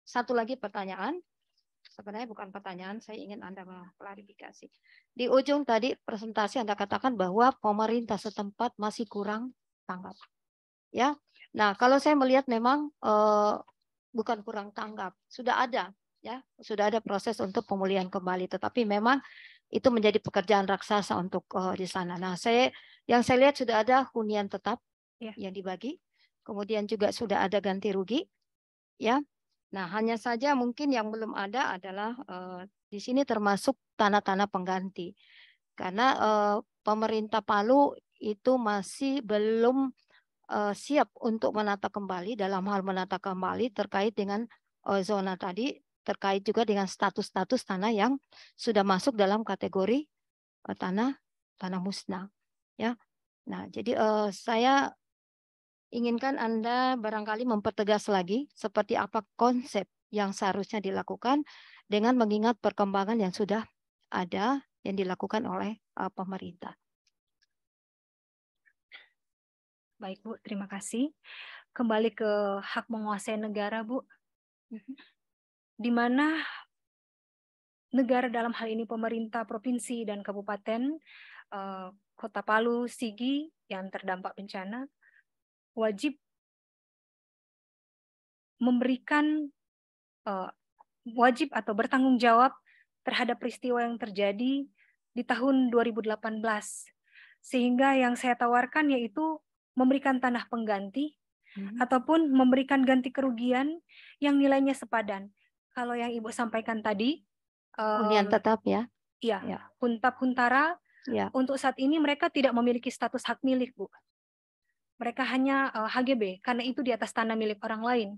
satu lagi pertanyaan. Sebenarnya bukan pertanyaan, saya ingin Anda mengklarifikasi. Di ujung tadi presentasi Anda katakan bahwa pemerintah setempat masih kurang tanggap. Ya. Nah, kalau saya melihat memang bukan kurang tanggap, sudah ada ya, sudah ada proses untuk pemulihan kembali, tetapi memang itu menjadi pekerjaan raksasa untuk di sana. Nah, yang saya lihat sudah ada hunian tetap yang dibagi, kemudian juga sudah ada ganti rugi, ya. Nah, hanya saja mungkin yang belum ada adalah di sini termasuk tanah-tanah pengganti, karena pemerintah Palu itu masih belum siap untuk menata kembali, dalam hal menata kembali terkait dengan zona tadi, terkait juga dengan status-status tanah yang sudah masuk dalam kategori tanah musnah, ya. Nah, jadi saya inginkan Anda barangkali mempertegas lagi seperti apa konsep yang seharusnya dilakukan dengan mengingat perkembangan yang sudah ada yang dilakukan oleh pemerintah. Baik, Bu, terima kasih. Kembali ke hak menguasai negara, Bu. Di mana negara dalam hal ini pemerintah provinsi dan kabupaten, Kota Palu, Sigi yang terdampak bencana, wajib memberikan wajib atau bertanggung jawab terhadap peristiwa yang terjadi di tahun 2018. Sehingga yang saya tawarkan yaitu memberikan tanah pengganti ataupun memberikan ganti kerugian yang nilainya sepadan. Kalau yang Ibu sampaikan tadi, hunian tetap ya. Iya, Ya. Huntap-Huntara Ya. untuk saat ini mereka tidak memiliki status hak milik, Bu. Mereka hanya HGB karena itu di atas tanah milik orang lain.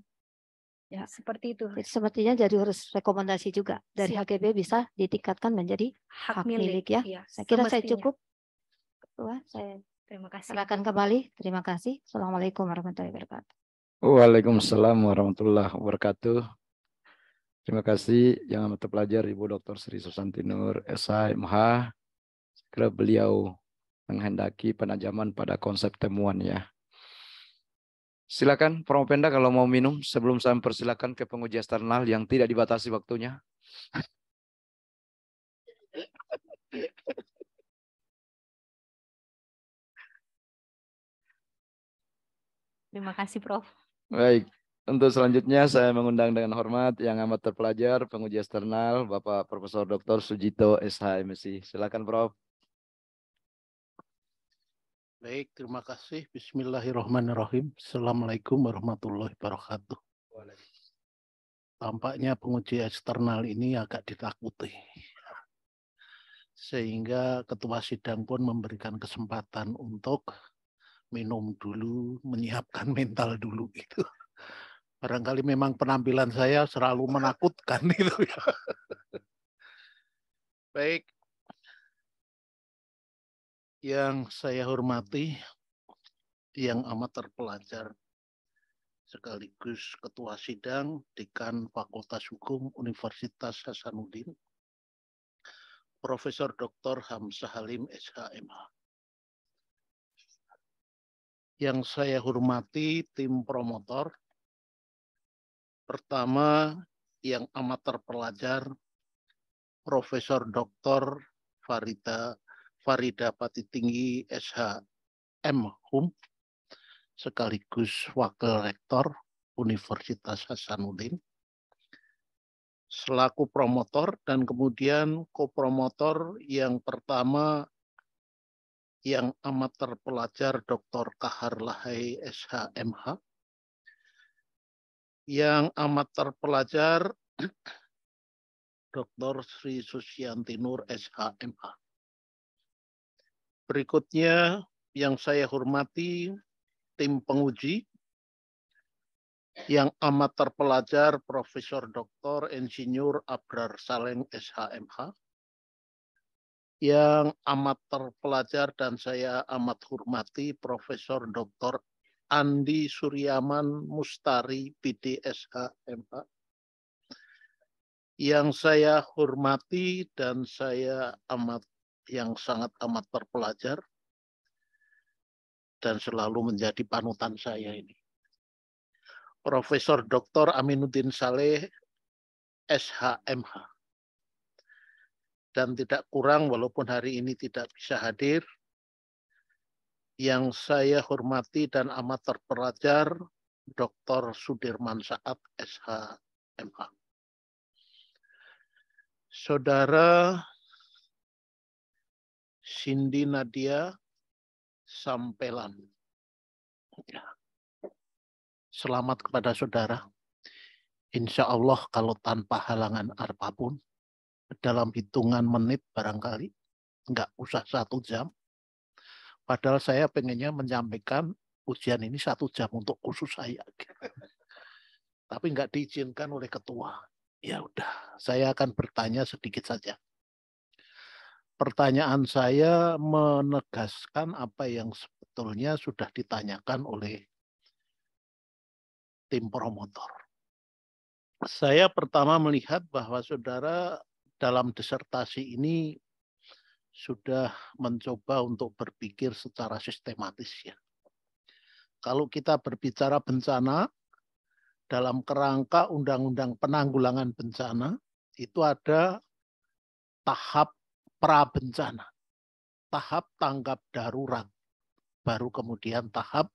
Ya, seperti itu. Jadi sepertinya jadi harus rekomendasi juga dari HGB bisa ditingkatkan menjadi hak milik ya. Iya, saya kira semestinya. saya cukup. Ketua, saya Terima kasih. silakan kembali. Terima kasih. Assalamualaikum warahmatullahi wabarakatuh. Waalaikumsalam warahmatullahi wabarakatuh. Terima kasih yang amat terpelajar Ibu Dr. Sri Susanti Nur, SHMH. Kira beliau menghendaki penajaman pada konsep temuan ya. Silakan Promopenda kalau mau minum sebelum saya mempersilakan ke penguji eksternal yang tidak dibatasi waktunya. Terima kasih, Prof. Baik, untuk selanjutnya saya mengundang dengan hormat yang amat terpelajar penguji eksternal Bapak Profesor Dr. Sujito SHMSI. Silakan Prof. Baik, terima kasih. Bismillahirrahmanirrahim. Assalamualaikum warahmatullahi wabarakatuh. Tampaknya penguji eksternal ini agak ditakuti. Sehingga ketua sidang pun memberikan kesempatan untuk minum dulu, menyiapkan mental dulu gitu. Barangkali memang penampilan saya selalu menakutkan itu ya. Baik. Yang saya hormati, yang amat terpelajar, sekaligus Ketua Sidang, Dekan Fakultas Hukum Universitas Hasanuddin, Profesor Dr. Hamzah Halim SHMH. Yang saya hormati tim promotor, pertama yang amat terpelajar, Profesor Dr. Farida Patitinggi SHM Hum, sekaligus Wakil Rektor Universitas Hasanuddin, selaku promotor dan kemudian kopromotor yang pertama yang amat terpelajar Dr. Kahar Lahai SHMH, yang amat terpelajar Dr. Sri Susianti Nur SHMH. Berikutnya yang saya hormati tim penguji yang amat terpelajar Profesor Dr. Insinyur Abrar Saleng SHMH, yang amat terpelajar dan saya amat hormati Profesor Dr. Andi Suryaman Mustari PD SHMH, yang saya hormati dan saya yang sangat amat terpelajar dan selalu menjadi panutan saya ini, Profesor Dr. Aminuddin Saleh SHMH. Dan tidak kurang walaupun hari ini tidak bisa hadir, yang saya hormati dan amat terpelajar Dr. Sudirman Saad SHMH. Saudara Cindy Nadia Sampelan. Selamat kepada saudara. Insya Allah kalau tanpa halangan apapun, dalam hitungan menit barangkali, nggak usah 1 jam. Padahal saya pengennya menyampaikan ujian ini 1 jam untuk khusus saya. Tapi nggak diizinkan oleh ketua. Ya udah, saya akan bertanya sedikit saja. Pertanyaan saya menegaskan apa yang sebetulnya sudah ditanyakan oleh tim promotor. Saya pertama melihat bahwa saudara dalam disertasi ini sudah mencoba untuk berpikir secara sistematis ya. Kalau kita berbicara bencana, dalam kerangka Undang-Undang Penanggulangan Bencana, itu ada tahap pra-bencana, tahap tanggap darurat, baru kemudian tahap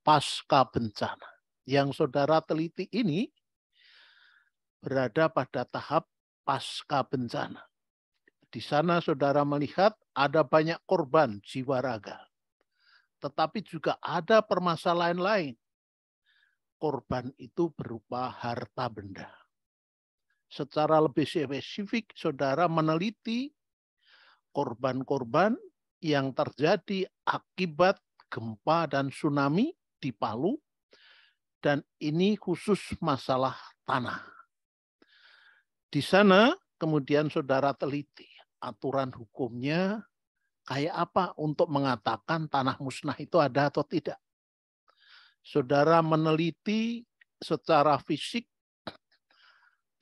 pasca bencana. yang saudara teliti ini berada pada tahap pasca bencana. Di sana saudara melihat ada banyak korban jiwa raga. Tetapi juga ada permasalahan lain. Korban itu berupa harta benda. Secara lebih spesifik, saudara meneliti korban-korban yang terjadi akibat gempa dan tsunami di Palu, dan ini khusus masalah tanah. Di sana kemudian saudara teliti aturan hukumnya kayak apa untuk mengatakan tanah musnah itu ada atau tidak. Saudara meneliti secara fisik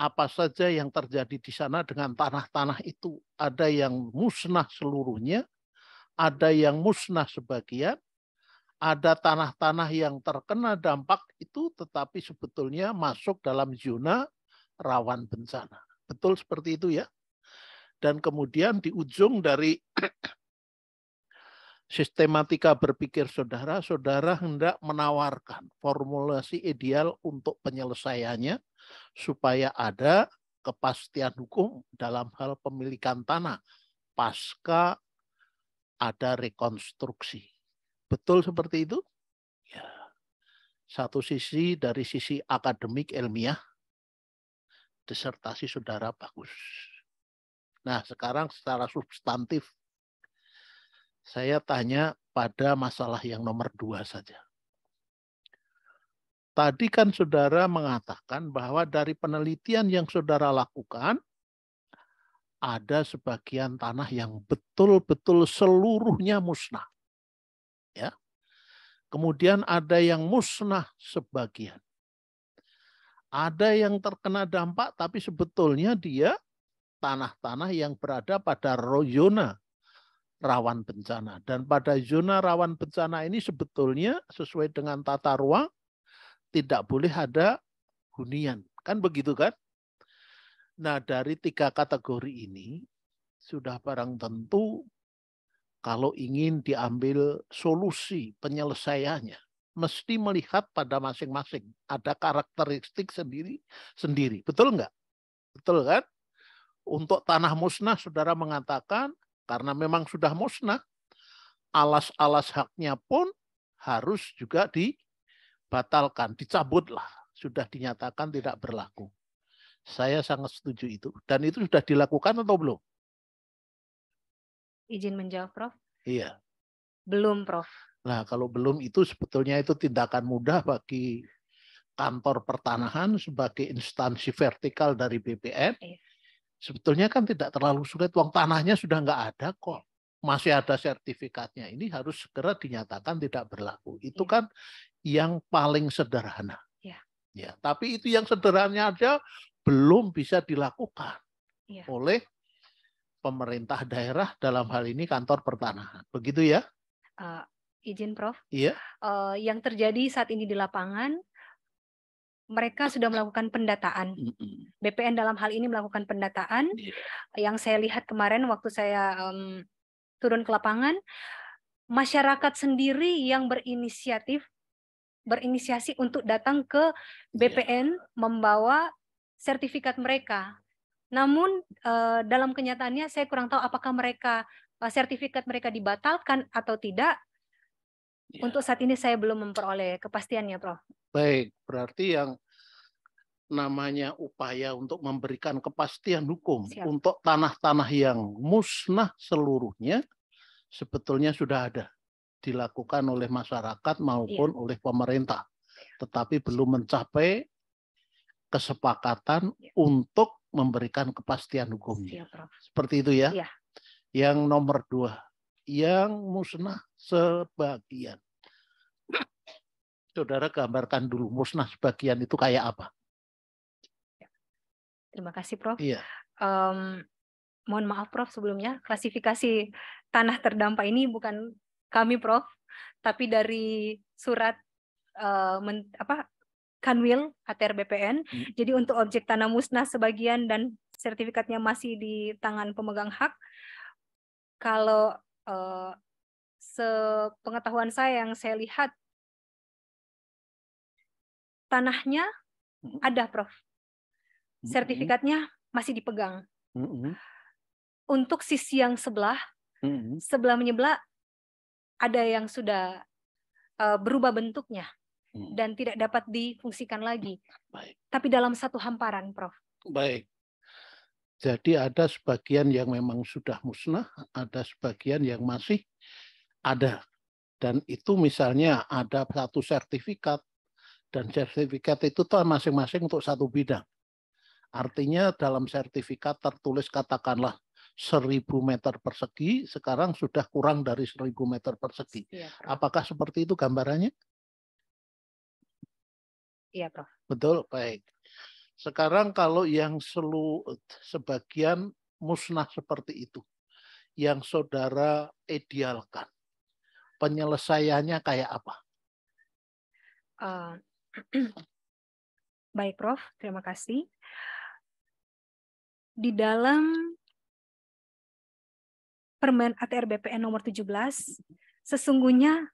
apa saja yang terjadi di sana dengan tanah-tanah itu. Ada yang musnah seluruhnya, ada yang musnah sebagian, ada tanah-tanah yang terkena dampak itu tetapi sebetulnya masuk dalam zona rawan bencana. Betul seperti itu ya. Dan kemudian di ujung dari sistematika berpikir saudara, saudara hendak menawarkan formulasi ideal untuk penyelesaiannya supaya ada kepastian hukum dalam hal pemilikan tanah pasca ada rekonstruksi. Betul seperti itu? Ya. Satu sisi dari sisi akademik ilmiah, disertasi saudara bagus. Nah, sekarang secara substantif, saya tanya pada masalah yang nomor 2 saja. Tadi kan saudara mengatakan bahwa dari penelitian yang saudara lakukan, ada sebagian tanah yang betul-betul seluruhnya musnah. Ya. Kemudian ada yang musnah sebagian. Ada yang terkena dampak, tapi sebetulnya dia tanah-tanah yang berada pada zona rawan bencana. Dan pada zona rawan bencana ini sebetulnya sesuai dengan tata ruang, tidak boleh ada hunian. Kan begitu kan? Nah, dari 3 kategori ini, sudah barang tentu kalau ingin diambil solusi penyelesaiannya, mesti melihat pada masing-masing. Ada karakteristik sendiri. Betul nggak? Betul kan? Untuk tanah musnah, saudara mengatakan, karena memang sudah musnah, alas-alas haknya pun harus juga dibatalkan, dicabutlah. Sudah dinyatakan tidak berlaku. Saya sangat setuju itu. Dan itu sudah dilakukan atau belum? Izin menjawab, Prof. Iya. Belum, Prof. Nah, kalau belum itu sebetulnya itu tindakan mudah bagi kantor pertanahan sebagai instansi vertikal dari BPN. Iya. Sebetulnya kan tidak terlalu sulit, uang tanahnya sudah nggak ada kok. Masih ada sertifikatnya. Ini harus segera dinyatakan tidak berlaku. Itu kan yang paling sederhana. Ya, tapi itu yang sederhananya aja belum bisa dilakukan oleh pemerintah daerah, dalam hal ini kantor pertanahan. Begitu ya? Izin, Prof. Iya. Yang terjadi saat ini di lapangan, mereka sudah melakukan pendataan. BPN dalam hal ini melakukan pendataan. Yang saya lihat kemarin waktu saya turun ke lapangan, masyarakat sendiri yang berinisiasi untuk datang ke BPN membawa sertifikat mereka. Namun dalam kenyataannya saya kurang tahu apakah sertifikat mereka dibatalkan atau tidak. Untuk saat ini saya belum memperoleh kepastiannya, Prof. Baik, berarti yang namanya upaya untuk memberikan kepastian hukum untuk tanah-tanah yang musnah seluruhnya sebetulnya sudah ada dilakukan oleh masyarakat maupun oleh pemerintah, tetapi belum mencapai kesepakatan untuk memberikan kepastian hukumnya. Seperti itu ya. Yang nomor 2, yang musnah sebagian. Saudara gambarkan dulu musnah sebagian itu kayak apa? Terima kasih, Prof. Iya. Mohon maaf, Prof, sebelumnya klasifikasi tanah terdampak ini bukan kami, Prof, tapi dari surat Kanwil ATR BPN. Jadi untuk objek tanah musnah sebagian dan sertifikatnya masih di tangan pemegang hak. Kalau sepengetahuan saya yang saya lihat tanahnya ada, Prof. Sertifikatnya masih dipegang. Untuk sisi yang sebelah menyebelah ada yang sudah berubah bentuknya dan tidak dapat difungsikan lagi. Baik. Tapi dalam satu hamparan, Prof. Baik. Jadi ada sebagian yang memang sudah musnah, ada sebagian yang masih ada. Dan itu misalnya ada satu sertifikat, dan sertifikat itu tuh masing-masing untuk satu bidang. Artinya dalam sertifikat tertulis katakanlah 1.000 meter persegi, sekarang sudah kurang dari 1.000 meter persegi. Iya, Apakah seperti itu gambarannya? Iya, Prof. Betul, baik. Sekarang kalau yang sebagian musnah seperti itu, yang saudara idealkan, penyelesaiannya kayak apa? Baik, Prof. Terima kasih. Di dalam Permen ATR BPN nomor 17, sesungguhnya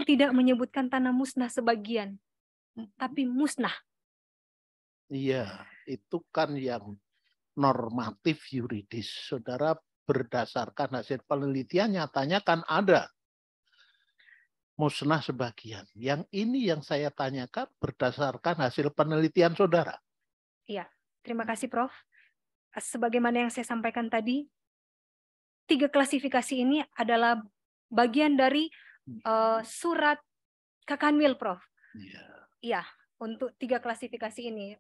tidak menyebutkan tanah musnah sebagian, tapi musnah. Iya, itu kan yang normatif yuridis. Saudara berdasarkan hasil penelitian nyatanya kan ada musnah sebagian. Yang ini yang saya tanyakan berdasarkan hasil penelitian saudara. Iya, terima kasih, Prof. Sebagaimana yang saya sampaikan tadi, 3 klasifikasi ini adalah bagian dari surat Kakanwil, Prof. Iya, untuk 3 klasifikasi ini.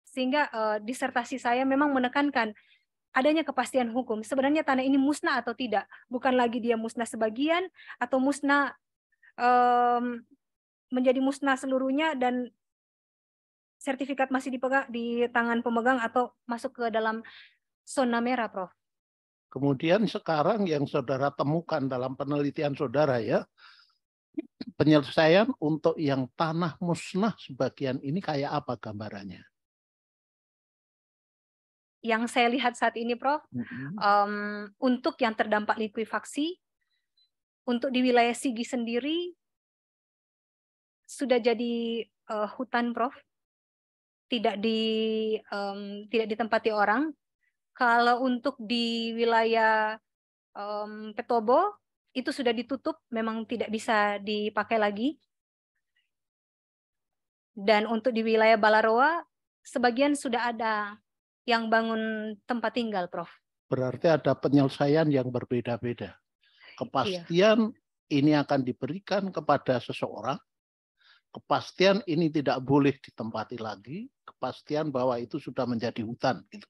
Sehingga disertasi saya memang menekankan adanya kepastian hukum. Sebenarnya tanah ini musnah atau tidak. Bukan lagi dia musnah sebagian atau musnah menjadi musnah seluruhnya dan sertifikat masih dipegang di tangan pemegang atau masuk ke dalam zona merah, Prof. Kemudian sekarang yang saudara temukan dalam penelitian saudara ya, penyelesaian untuk yang tanah musnah sebagian ini kayak apa gambarannya? Yang saya lihat saat ini, Prof, untuk yang terdampak likuifaksi, untuk di wilayah Sigi sendiri sudah jadi hutan, Prof, tidak ditempati orang. Kalau untuk di wilayah Petobo itu sudah ditutup, memang tidak bisa dipakai lagi. Dan untuk di wilayah Balaroa sebagian sudah ada yang bangun tempat tinggal, Prof. Berarti ada penyelesaian yang berbeda-beda. Kepastian ini akan diberikan kepada seseorang, kepastian ini tidak boleh ditempati lagi, kepastian bahwa itu sudah menjadi hutan. Gitu.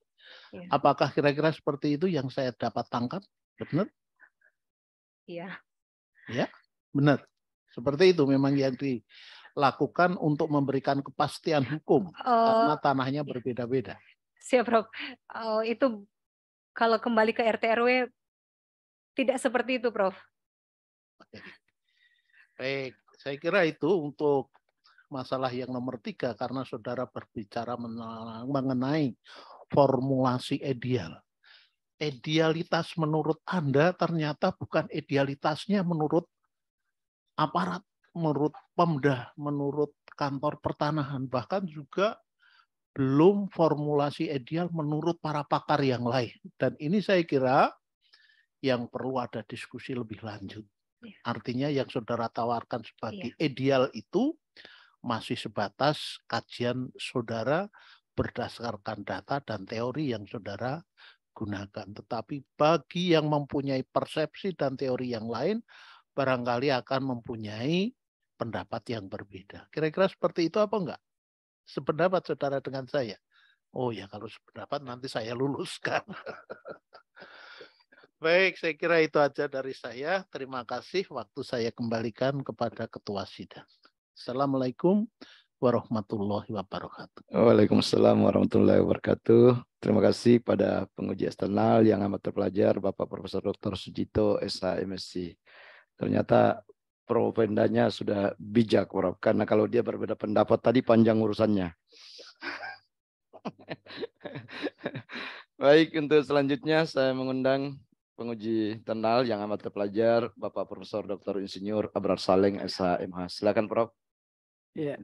Apakah kira-kira seperti itu yang saya dapat tangkap? Benar? Iya. Ya, benar. Seperti itu memang yang dilakukan untuk memberikan kepastian hukum karena tanahnya berbeda-beda. Siap, Prof. Itu kalau kembali ke RT RW tidak seperti itu, Prof. Baik, saya kira itu untuk masalah yang nomor 3 karena saudara berbicara mengenai formulasi ideal. Idealitas menurut Anda ternyata bukan idealitasnya menurut aparat, menurut Pemda, menurut kantor pertanahan, bahkan juga belum formulasi ideal menurut para pakar yang lain. Dan ini saya kira yang perlu ada diskusi lebih lanjut. Artinya yang saudara tawarkan sebagai ideal itu masih sebatas kajian saudara berdasarkan data dan teori yang saudara gunakan. Tetapi bagi yang mempunyai persepsi dan teori yang lain, barangkali akan mempunyai pendapat yang berbeda. Kira-kira seperti itu apa enggak? Sependapat saudara dengan saya? Oh ya, kalau sependapat nanti saya luluskan. Baik, saya kira itu aja dari saya. Terima kasih. Waktu saya kembalikan kepada Ketua Sidang. Assalamualaikum warahmatullahi wabarakatuh. Waalaikumsalam warahmatullahi wabarakatuh. Terima kasih pada penguji eksternal yang amat terpelajar, Bapak Profesor Dr. Sujito, SH, MSc. Ternyata Provendanya sudah bijak, Prof. Karena kalau dia berbeda pendapat tadi panjang urusannya. Baik, untuk selanjutnya saya mengundang penguji internal yang amat terpelajar, Bapak Profesor Dr. Insinyur Abrar Saleng, SH, MH. Silakan, Prof. Ya.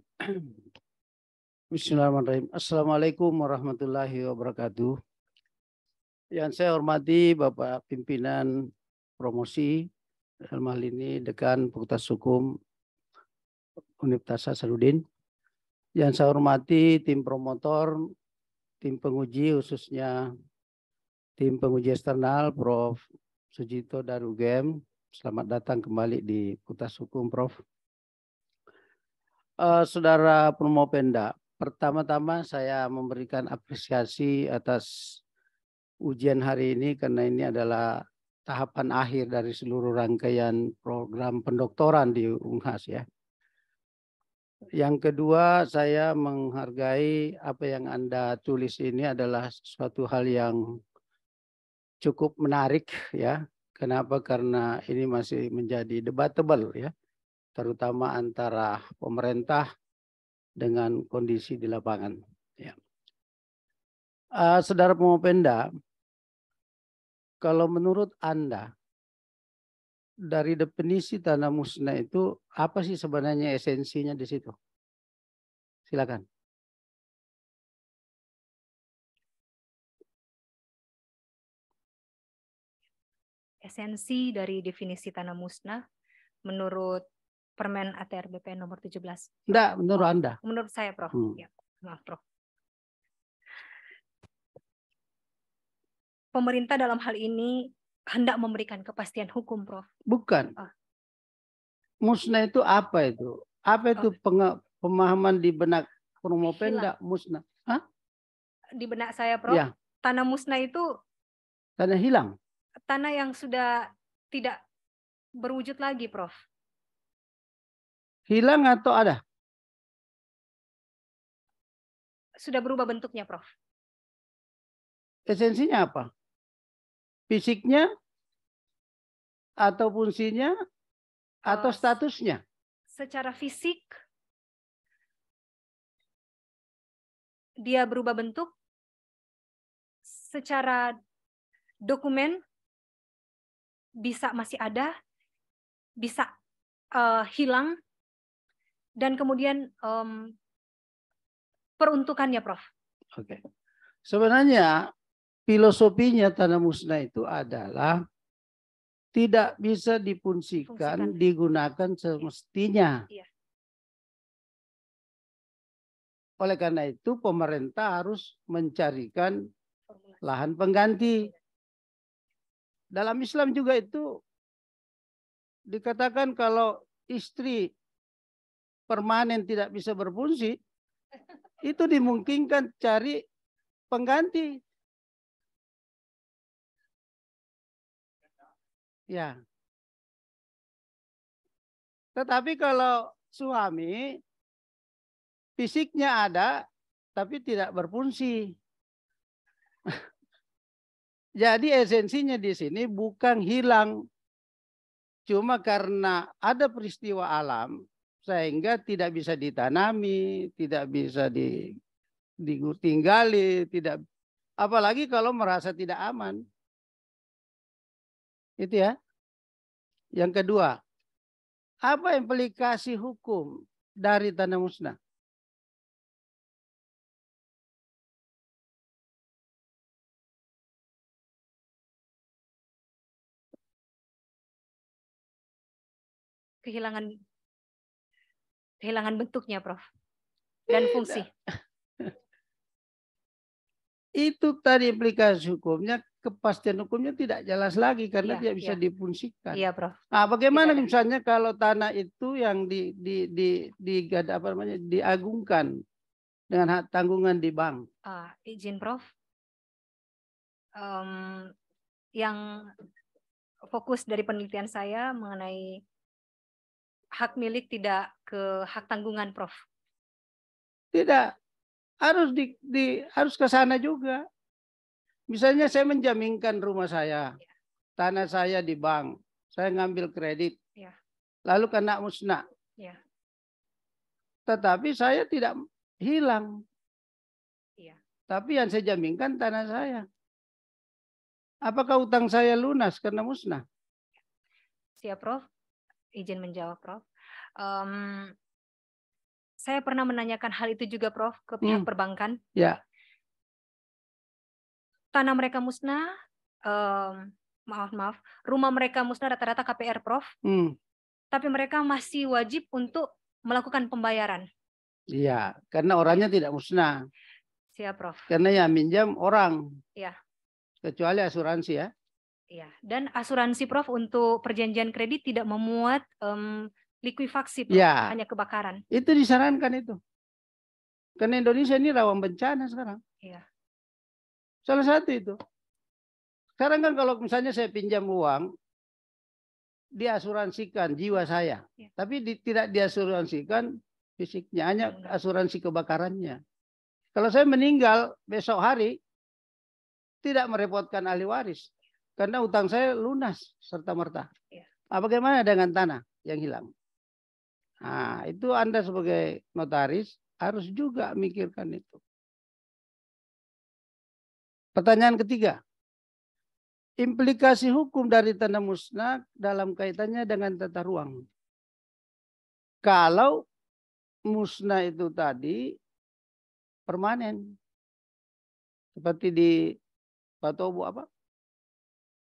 Bismillahirrahmanirrahim. Assalamualaikum warahmatullahi wabarakatuh. Yang saya hormati Bapak Pimpinan Promosi, dalam hal ini Dekan Fakultas Hukum Universitas Hasanuddin. Yang saya hormati tim promotor, tim penguji khususnya tim penguji eksternal Prof. Sujito dari UGM. Selamat datang kembali di Fakultas Hukum, Prof. Saudara Promopenda, pertama-tama saya memberikan apresiasi atas ujian hari ini karena ini adalah tahapan akhir dari seluruh rangkaian program pendoktoran di Unhas ya. Yang kedua, saya menghargai apa yang Anda tulis ini adalah suatu hal yang cukup menarik ya. Kenapa? Karena ini masih menjadi debatable ya, terutama antara pemerintah dengan kondisi di lapangan. Ya. Saudara Promopenda, kalau menurut Anda, dari definisi tanah musnah itu apa sih sebenarnya esensinya di situ? Silakan. Esensi dari definisi tanah musnah menurut Permen ATR BPN nomor 17. Enggak, menurut Anda. Menurut saya, Prof. Ya, maaf, Prof. Pemerintah dalam hal ini hendak memberikan kepastian hukum, Prof. Bukan. Musnah itu apa itu? Apa itu pemahaman di benak Promopenda musnah? Hah? Di benak saya, Prof. Ya. Tanah musnah itu tanah hilang. Tanah yang sudah tidak berwujud lagi, Prof. Hilang atau ada? Sudah berubah bentuknya, Prof. Esensinya apa? Fisiknya atau fungsinya atau statusnya? Secara fisik dia berubah bentuk. Secara dokumen bisa masih ada, bisa hilang, dan kemudian peruntukannya, Prof. Oke. Sebenarnya filosofinya tanah musnah itu adalah tidak bisa difungsikan, digunakan semestinya. Iya. Oleh karena itu pemerintah harus mencarikan lahan pengganti. Dalam Islam juga itu dikatakan kalau istri permanen tidak bisa berfungsi, itu dimungkinkan cari pengganti. Ya. Tetapi kalau suami fisiknya ada tapi tidak berfungsi. Jadi esensinya di sini bukan hilang, cuma karena ada peristiwa alam sehingga tidak bisa ditanami, tidak bisa ditinggali, tidak, apalagi kalau merasa tidak aman. Itu ya. Yang kedua, apa implikasi hukum dari tanah musnah? Kehilangan bentuknya, Prof. Dan fungsi. Itu tadi implikasi hukumnya, kepastian hukumnya tidak jelas lagi karena tidak bisa difungsikan. Iya, Prof. Nah, bagaimana misalnya kalau tanah itu yang diagungkan dengan hak tanggungan di bank? Izin, Prof. Yang fokus dari penelitian saya mengenai hak milik tidak ke hak tanggungan, Prof. Tidak, harus ke sana juga. Misalnya saya menjaminkan rumah saya, tanah saya di bank, saya ngambil kredit, lalu kena musnah. Tetapi saya tidak hilang. Tapi yang saya jaminkan tanah saya. Apakah utang saya lunas karena musnah? Siap, Prof. Izin menjawab, Prof. Saya pernah menanyakan hal itu juga, Prof, ke pihak perbankan. Ya. Tanah mereka musnah, maaf, rumah mereka musnah rata-rata KPR, Prof. Tapi mereka masih wajib untuk melakukan pembayaran. Iya, karena orangnya tidak musnah. Siap, Prof. Karena yang minjam orang. Iya. Kecuali asuransi ya. Iya. Dan asuransi, Prof, untuk perjanjian kredit tidak memuat likuifaksi, Prof. Ya. Hanya kebakaran. Itu disarankan itu. Karena Indonesia ini rawan bencana sekarang. Iya. Salah satu itu. Sekarang kan kalau misalnya saya pinjam uang, diasuransikan jiwa saya. Ya. Tapi tidak diasuransikan fisiknya, hanya asuransi kebakarannya. Kalau saya meninggal besok hari, tidak merepotkan ahli waris. Karena utang saya lunas serta-merta. Ya. Bagaimana dengan tanah yang hilang? Nah, itu Anda sebagai notaris harus juga mikirkan itu. Pertanyaan ketiga, implikasi hukum dari tanah musnah dalam kaitannya dengan tata ruang. Kalau musnah itu tadi permanen, seperti di Patobu apa?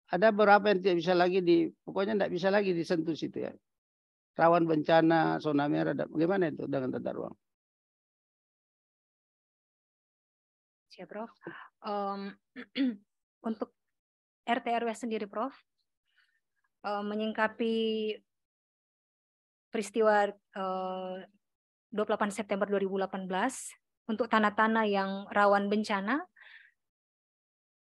Ada beberapa yang tidak bisa lagi pokoknya tidak bisa lagi disentuh situ ya. Rawan bencana, zona merah, bagaimana itu dengan tata ruang? Siap, Prof. Untuk RT RW sendiri, Prof, menyingkapi peristiwa 28 September 2018 untuk tanah-tanah yang rawan bencana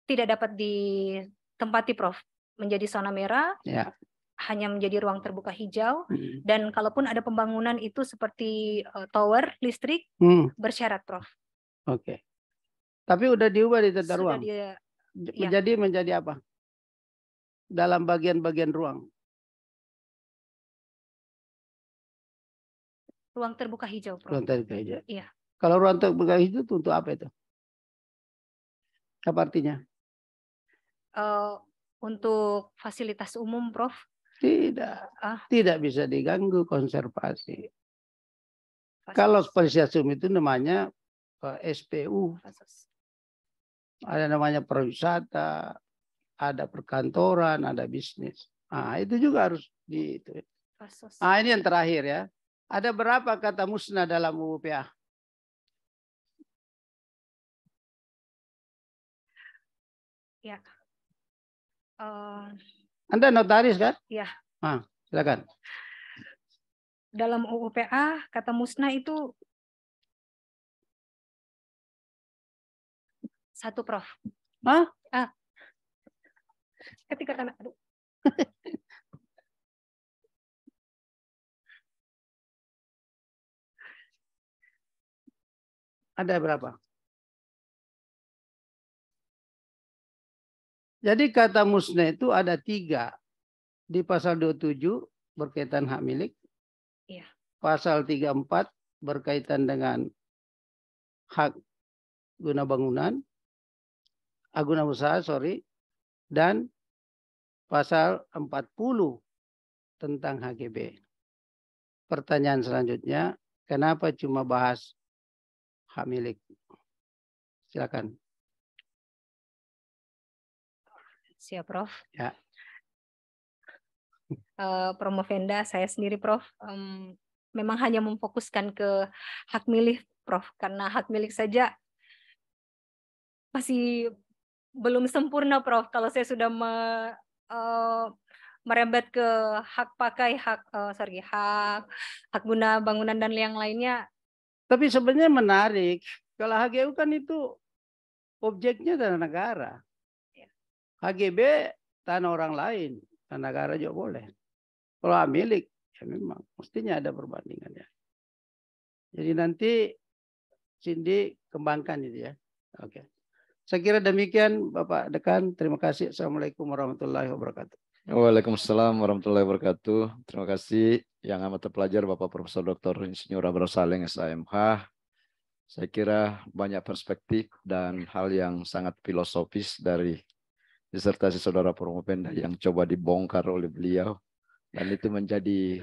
tidak dapat ditempati, Prof, menjadi zona merah, ya. Hanya menjadi ruang terbuka hijau, dan kalaupun ada pembangunan itu seperti tower listrik bersyarat, Prof. Oke. Tapi udah diubah di tata ruang. Menjadi apa? Dalam bagian-bagian ruang. Ruang terbuka hijau, Prof. Ruang terbuka hijau. Iya. Kalau ruang terbuka hijau itu untuk apa itu? Apa artinya? Untuk fasilitas umum, Prof. Tidak. Tidak bisa diganggu konservasi. Kalau fasilitas umum itu namanya SPU. Ada namanya pariwisata, ada perkantoran, ada bisnis. Nah, itu juga harus itu. Nah, ini yang terakhir ya. Ada berapa kata musnah dalam UU PA? Ya. Anda notaris kan? Ya. Nah, silakan. Dalam UU PA kata musnah itu 1, Prof. Hah? Ketika tanah, ada berapa? Jadi kata musnah itu ada 3. Di pasal 27 berkaitan hak milik. Iya. Pasal 34 berkaitan dengan hak guna bangunan. Guna usaha, dan pasal 40 tentang HGB. Pertanyaan selanjutnya, kenapa cuma bahas hak milik? Silakan. Siap, Prof. Ya. Promovenda, saya sendiri, Prof, memang hanya memfokuskan ke hak milik, Prof, karena hak milik saja masih belum sempurna, Prof. Kalau saya sudah merembet ke hak pakai, hak guna bangunan dan yang lainnya. Tapi sebenarnya menarik. Kalau HGU kan itu objeknya tanah negara. Ya. HGB tanah orang lain, tanah negara juga boleh. Kalau hak milik, ya memang mestinya ada perbandingannya. Jadi nanti Cindy kembangkan itu ya. Oke. Saya kira demikian Bapak Dekan. Terima kasih. Assalamualaikum warahmatullahi wabarakatuh. Waalaikumsalam warahmatullahi wabarakatuh. Terima kasih yang amat terpelajar Bapak Profesor Dr. Insinyur Abraham Saleh SAMH. Saya kira banyak perspektif dan hal yang sangat filosofis dari disertasi Saudara Promovenda yang coba dibongkar oleh beliau. Dan itu menjadi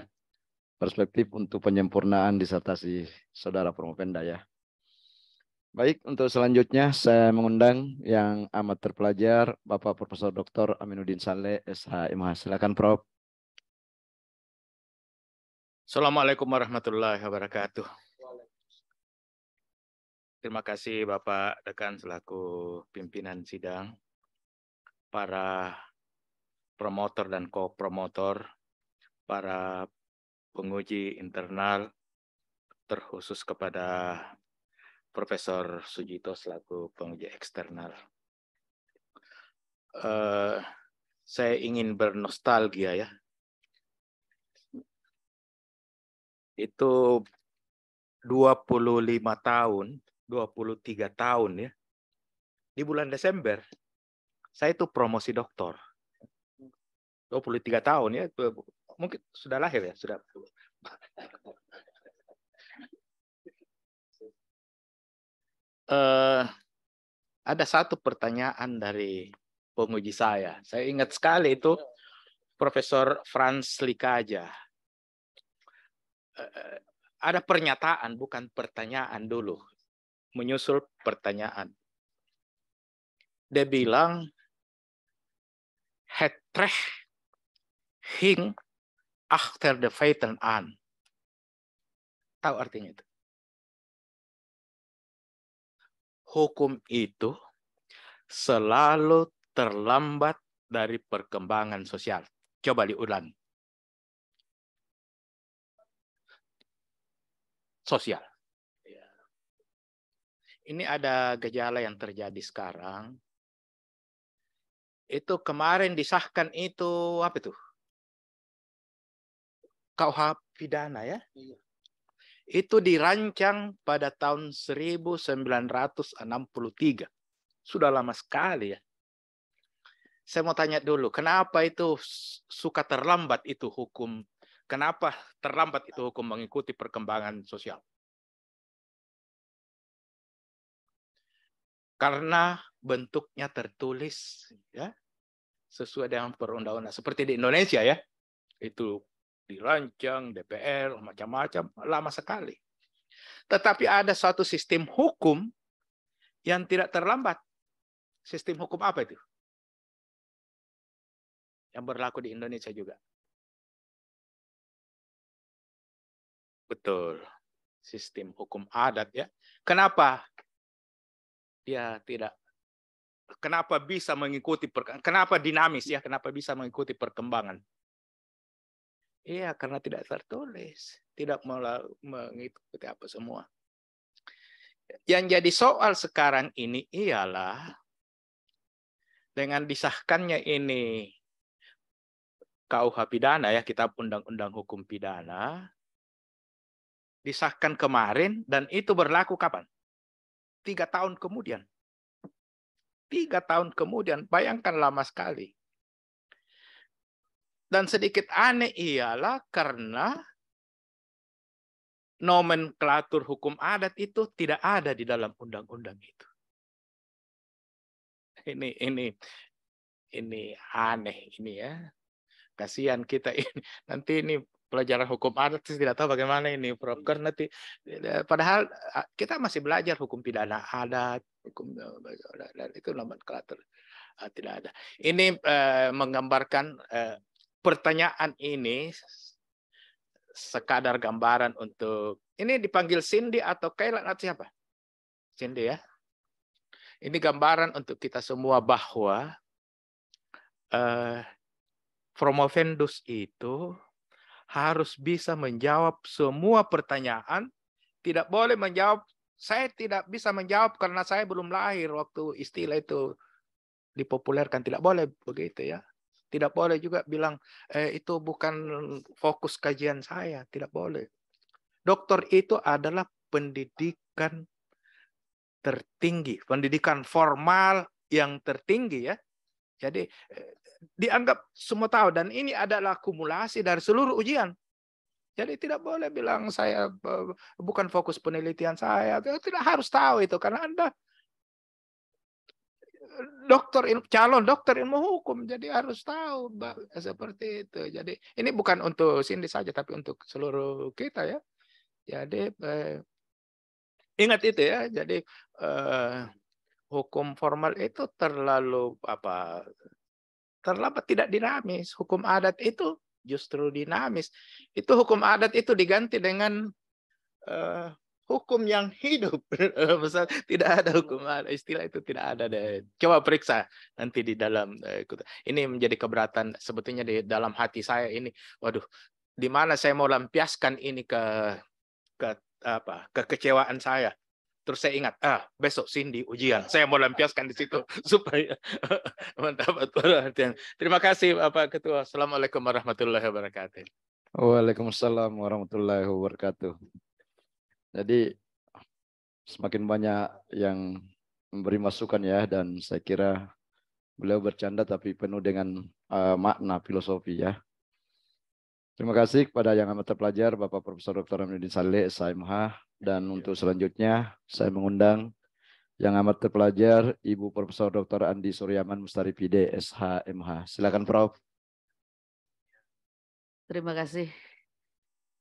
perspektif untuk penyempurnaan disertasi saudara Promovenda ya. Baik, untuk selanjutnya saya mengundang yang amat terpelajar Bapak Profesor Dr. Aminuddin Saleh, SHMH. Silakan Prof. Assalamualaikum warahmatullahi wabarakatuh. Terima kasih Bapak Dekan selaku pimpinan sidang, para promotor dan co-promotor, para penguji internal, terkhusus kepada Profesor Sujito selaku penguji eksternal. Saya ingin bernostalgia ya. Itu 25 tahun, 23 tahun ya. Di bulan Desember, saya itu promosi doktor. 23 tahun ya, mungkin sudah lahir ya, sudah. Ada satu pertanyaan dari penguji saya. Saya ingat sekali itu Profesor Franz Likaja. Ada pernyataan, bukan pertanyaan dulu. Menyusul pertanyaan. Dia bilang, het recht hing achter de feiten aan. Tahu artinya itu? Hukum itu selalu terlambat dari perkembangan sosial. Coba diulang. Sosial. Ini ada gejala yang terjadi sekarang. Itu kemarin disahkan itu apa itu? KUH pidana ya. Itu dirancang pada tahun 1963. Sudah lama sekali ya. Saya mau tanya dulu, kenapa itu suka terlambat itu hukum? Kenapa terlambat itu hukum mengikuti perkembangan sosial? Karena bentuknya tertulis ya sesuai dengan perundang-undangan seperti di Indonesia ya. Itu dirancang DPR macam-macam lama sekali. Tetapi ada suatu sistem hukum yang tidak terlambat. Sistem hukum apa itu? Yang berlaku di Indonesia juga. Betul. Sistem hukum adat ya. Kenapa dia tidak? Kenapa bisa mengikuti kenapa dinamis ya? Kenapa bisa mengikuti perkembangan? Iya, karena tidak tertulis, tidak mengikuti apa semua. Yang jadi soal sekarang ini ialah dengan disahkannya ini KUH pidana ya, Kitab Undang-Undang Hukum Pidana, disahkan kemarin dan itu berlaku kapan? 3 tahun kemudian. 3 tahun kemudian, bayangkan lama sekali. Dan sedikit aneh ialah karena nomenklatur hukum adat itu tidak ada di dalam undang-undang itu. Ini aneh ini ya. Kasihan kita ini. Nanti ini pelajaran hukum adat tidak tahu bagaimana ini Prof. Karena padahal kita masih belajar hukum pidana adat, hukum itu nomenklatur tidak ada. Ini menggambarkan pertanyaan ini sekadar gambaran untuk ini dipanggil Cindy atau Kailan atau siapa? Cindy ya. Ini gambaran untuk kita semua bahwa Promovendus itu harus bisa menjawab semua pertanyaan. Tidak boleh menjawab, saya tidak bisa menjawab karena saya belum lahir waktu istilah itu dipopulerkan. Tidak boleh begitu ya. Tidak boleh juga bilang, itu bukan fokus kajian saya. Tidak boleh. Doktor itu adalah pendidikan tertinggi. Pendidikan formal yang tertinggi ya. Jadi dianggap semua tahu. Dan ini adalah akumulasi dari seluruh ujian. Jadi tidak boleh bilang saya bukan fokus penelitian saya. Tidak harus tahu itu. Karena Anda calon dokter ilmu hukum, jadi harus tahu seperti itu. Jadi ini bukan untuk Cindy saja, tapi untuk seluruh kita ya. Jadi ingat itu ya. Jadi hukum formal itu terlalu tidak dinamis. Hukum adat itu justru dinamis. Itu hukum adat itu diganti dengan hukum yang hidup. Misal tidak ada hukum adat, istilah itu tidak ada deh. Coba periksa nanti di dalam ini menjadi keberatan sebetulnya di dalam hati saya ini. Waduh, di mana saya mau lampiaskan ini ke kekecewaan saya. Terus saya ingat, besok Cindy ujian. Saya mau lampiaskan di situ supaya mendapat perhatian. Terima kasih Bapak Ketua. Assalamualaikum warahmatullahi wabarakatuh. Waalaikumsalam warahmatullahi wabarakatuh. Jadi semakin banyak yang memberi masukan ya, dan saya kira beliau bercanda tapi penuh dengan makna filosofi ya. Terima kasih kepada yang amat terpelajar Bapak Profesor Dr. Aminuddin Saleh, SHMH, dan untuk selanjutnya saya mengundang yang amat terpelajar Ibu Profesor Dr. Andi Suryaman Mustaripide, SHMH. Silakan Prof. Terima kasih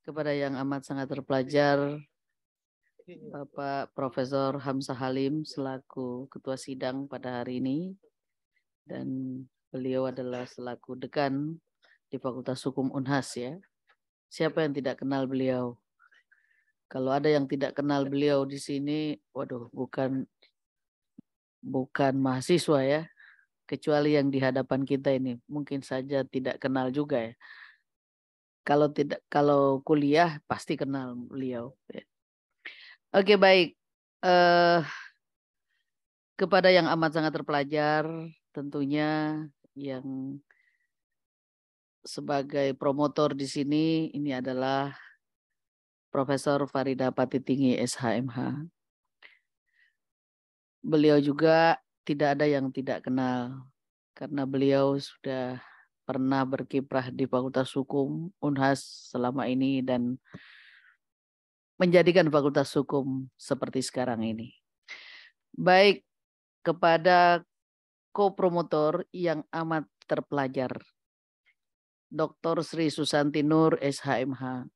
kepada yang amat sangat terpelajar Bapak Profesor Hamzah Halim selaku Ketua Sidang pada hari ini, dan beliau adalah selaku Dekan di Fakultas Hukum Unhas ya. Siapa yang tidak kenal beliau? Kalau ada yang tidak kenal beliau di sini, waduh, bukan mahasiswa ya, kecuali yang di hadapan kita ini mungkin saja tidak kenal juga ya. Kalau kuliah pasti kenal beliau. Ya. Oke, baik. Kepada yang amat sangat terpelajar, tentunya yang sebagai promotor di sini ini adalah Profesor Farida Patitinggi, SHMH. Beliau juga tidak ada yang tidak kenal, karena beliau sudah pernah berkiprah di Fakultas Hukum Unhas selama ini dan menjadikan Fakultas Hukum seperti sekarang ini. Baik, kepada ko-promotor yang amat terpelajar, Dr. Sri Susanti Nur, SHMH.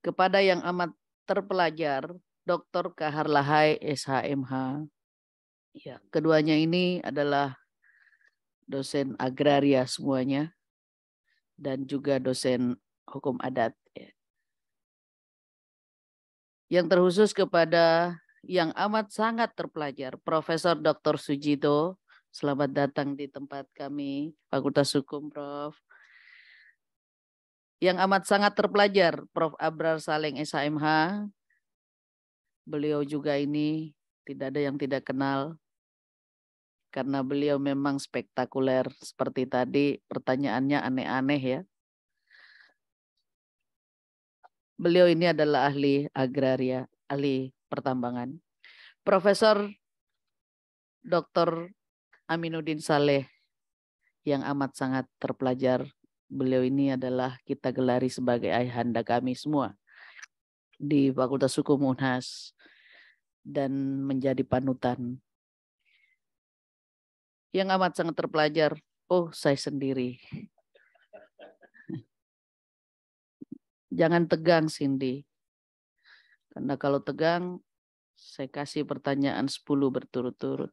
Kepada yang amat terpelajar, Dr. Kahar Lahai, SHMH. Ya, keduanya ini adalah dosen agraria semuanya dan juga dosen hukum adat. Ya. Yang terkhusus kepada yang amat sangat terpelajar, Profesor Dr. Sujito, selamat datang di tempat kami, Fakultas Hukum, Prof. Yang amat sangat terpelajar, Prof. Abrar Saleng, SHMH. Beliau juga ini tidak ada yang tidak kenal, karena beliau memang spektakuler. Seperti tadi pertanyaannya aneh-aneh ya. Beliau ini adalah ahli agraria, ahli pertambangan. Profesor Dr. Aminuddin Saleh yang amat sangat terpelajar. Beliau ini adalah kita gelari sebagai ayahanda kami semua di Fakultas Hukum Unhas dan menjadi panutan. Yang amat sangat terpelajar, saya sendiri. Jangan tegang, Cindy. Karena kalau tegang, saya kasih pertanyaan 10 berturut-turut.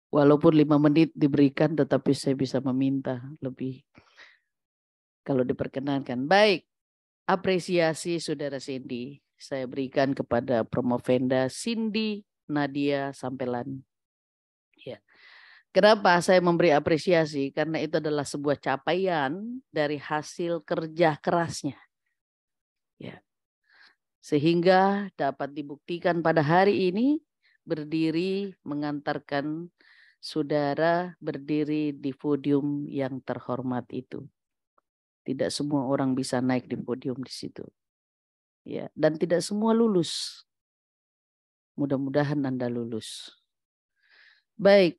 Walaupun 5 menit diberikan, tetapi saya bisa meminta lebih. Kalau diperkenankan. Baik, apresiasi Saudara Cindy saya berikan kepada Promovenda Cindy Nadia Sampelan. Ya. Kenapa saya memberi apresiasi? Karena itu adalah sebuah capaian dari hasil kerja kerasnya. Ya. Sehingga dapat dibuktikan pada hari ini berdiri mengantarkan saudara berdiri di podium yang terhormat itu. Tidak semua orang bisa naik di podium di situ. Ya, dan tidak semua lulus. Mudah-mudahan Anda lulus. Baik.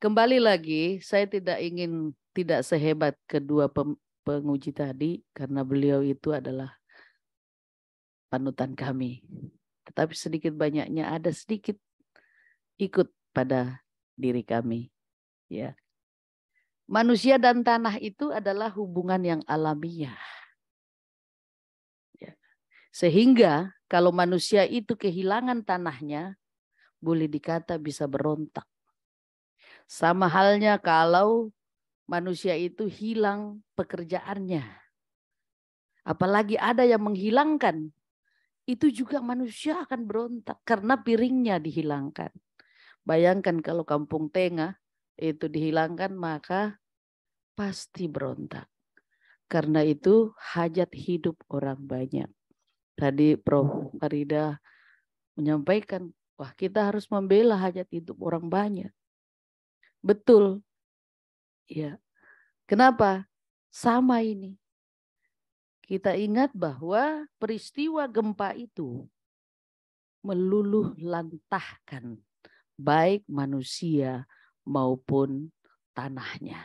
Kembali lagi, saya tidak sehebat kedua penguji tadi karena beliau itu adalah panutan kami. Tetapi sedikit banyaknya ada sedikit ikut pada diri kami. Ya. Manusia dan tanah itu adalah hubungan yang alamiah. Ya. Sehingga kalau manusia itu kehilangan tanahnya, boleh dikata bisa berontak. Sama halnya kalau manusia itu hilang pekerjaannya. Apalagi ada yang menghilangkan, itu juga manusia akan berontak karena piringnya dihilangkan. Bayangkan kalau Kampung Tengah itu dihilangkan, maka pasti berontak. Karena itu hajat hidup orang banyak. Tadi Prof. Farida menyampaikan, wah kita harus membela hajat hidup orang banyak. Betul. Ya. Kenapa? Sama ini. Kita ingat bahwa peristiwa gempa itu meluluh lantahkan baik manusia maupun tanahnya.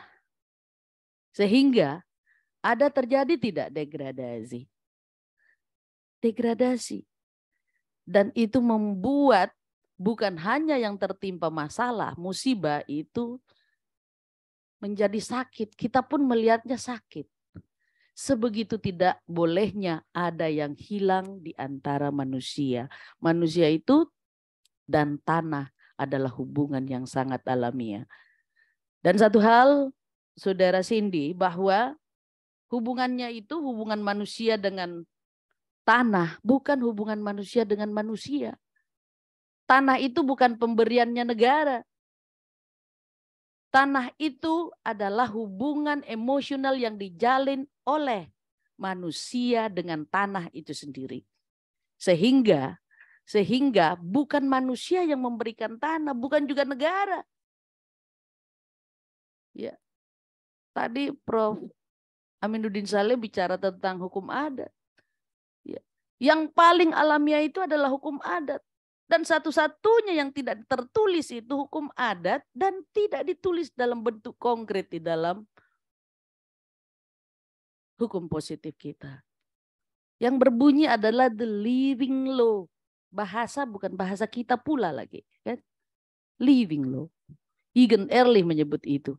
Sehingga ada terjadi tidak degradasi? Degradasi. Dan itu membuat bukan hanya yang tertimpa masalah, musibah itu menjadi sakit. Kita pun melihatnya sakit. Sebegitu tidak bolehnya ada yang hilang di antara manusia. Manusia itu dan tanah adalah hubungan yang sangat alamiah. Dan satu hal, Saudara Cindy, bahwa hubungannya itu hubungan manusia dengan tanah, bukan hubungan manusia dengan manusia. Tanah itu bukan pemberiannya negara. Tanah itu adalah hubungan emosional yang dijalin oleh manusia dengan tanah itu sendiri. Sehingga bukan manusia yang memberikan tanah, bukan juga negara. Ya. Tadi Prof. Aminuddin Saleh bicara tentang hukum adat. Ya. Yang paling alamiah itu adalah hukum adat. Dan satu-satunya yang tidak tertulis itu hukum adat dan tidak ditulis dalam bentuk konkret di dalam hukum positif kita. Yang berbunyi adalah the living law. Bahasa bukan bahasa kita pula lagi. Kan? Living law. Egan Ehrlich menyebut itu.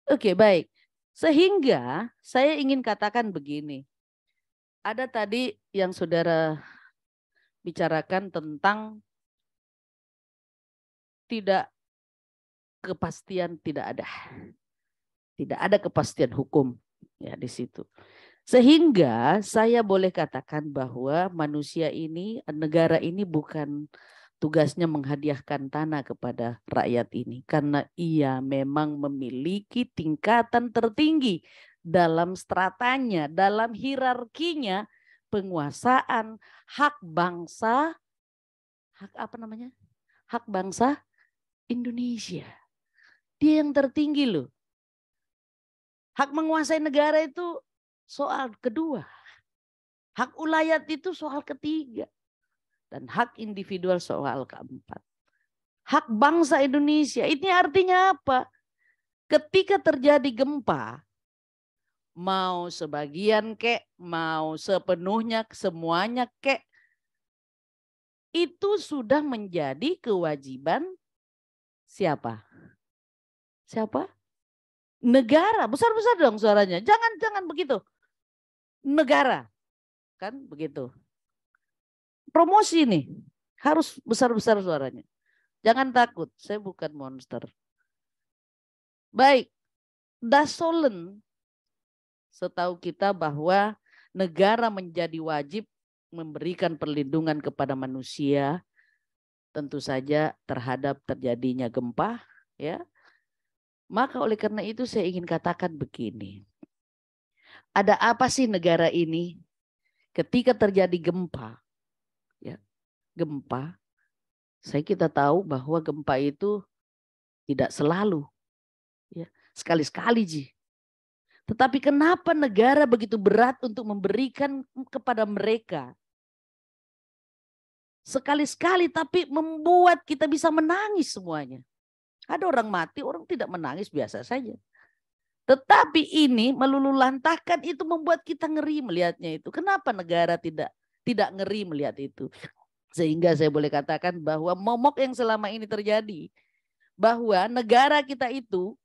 Oke, baik. Sehingga saya ingin katakan begini. Ada tadi yang saudara bicarakan tentang tidak kepastian, tidak ada. Tidak ada kepastian hukum ya di situ. Sehingga saya boleh katakan bahwa manusia ini, negara ini bukan tugasnya menghadiahkan tanah kepada rakyat ini. Karena ia memang memiliki tingkatan tertinggi dalam stratanya, dalam hierarkinya, penguasaan hak bangsa, hak bangsa Indonesia. Dia yang tertinggi loh. Hak menguasai negara itu soal kedua. Hak ulayat itu soal ketiga. Dan hak individual soal keempat. Hak bangsa Indonesia, ini artinya apa? Ketika terjadi gempa, mau sebagian kek, mau sepenuhnya, semuanya kek, itu sudah menjadi kewajiban siapa? Siapa? Negara. Besar-besar dong suaranya. Jangan begitu. Negara. Kan begitu. Promosi nih. Harus besar-besar suaranya. Jangan takut. Saya bukan monster. Baik. Dasolen. Setahu kita bahwa negara menjadi wajib memberikan perlindungan kepada manusia. Tentu saja terhadap terjadinya gempa. Ya. Maka oleh karena itu saya ingin katakan begini. Ada apa sih negara ini ketika terjadi gempa? Ya, gempa. Kita tahu bahwa gempa itu tidak selalu. Ya, sekali-sekali Ji. Tetapi kenapa negara begitu berat untuk memberikan kepada mereka? Sekali-sekali tapi membuat kita bisa menangis semuanya. Ada orang mati, orang tidak menangis biasa saja. Tetapi ini meluluhlantahkan itu membuat kita ngeri melihatnya itu. Kenapa negara tidak ngeri melihat itu? Sehingga saya boleh katakan bahwa momok yang selama ini terjadi, bahwa negara kita itu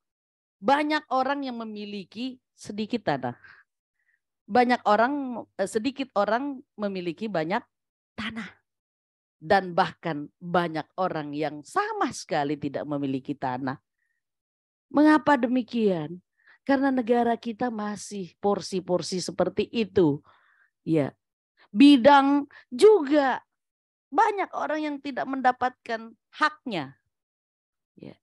banyak orang yang memiliki sedikit tanah. Sedikit orang memiliki banyak tanah. Dan bahkan banyak orang yang sama sekali tidak memiliki tanah. Mengapa demikian? Karena negara kita masih porsi-porsi seperti itu. Ya. Bidang juga banyak orang yang tidak mendapatkan haknya. Ya.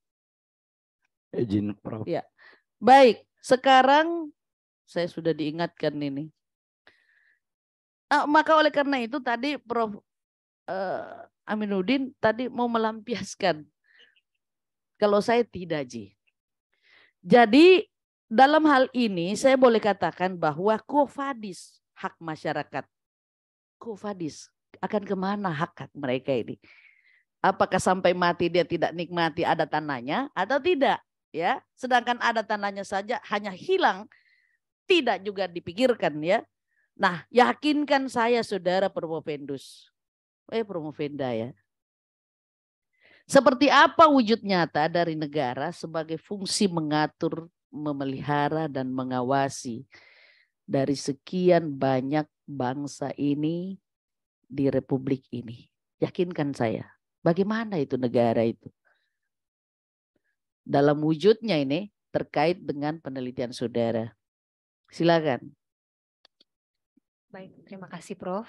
Izin, Prof. Ya. Baik, sekarang saya sudah diingatkan ini. Maka oleh karena itu tadi Prof. Aminuddin tadi mau melampiaskan. Kalau saya tidak, Ji. Jadi dalam hal ini saya boleh katakan bahwa Qofadis, hak masyarakat. Qofadis akan kemana hak mereka ini? Apakah sampai mati dia tidak nikmati ada tanahnya atau tidak? Ya, sedangkan ada tanahnya saja hanya hilang, tidak juga dipikirkan ya. Nah, yakinkan saya saudara Promovendus, Promovenda ya. Seperti apa wujud nyata dari negara sebagai fungsi mengatur, memelihara dan mengawasi dari sekian banyak bangsa ini di Republik ini. Yakinkan saya, bagaimana itu negara itu? Dalam wujudnya ini terkait dengan penelitian saudara. Silakan. Baik, terima kasih Prof.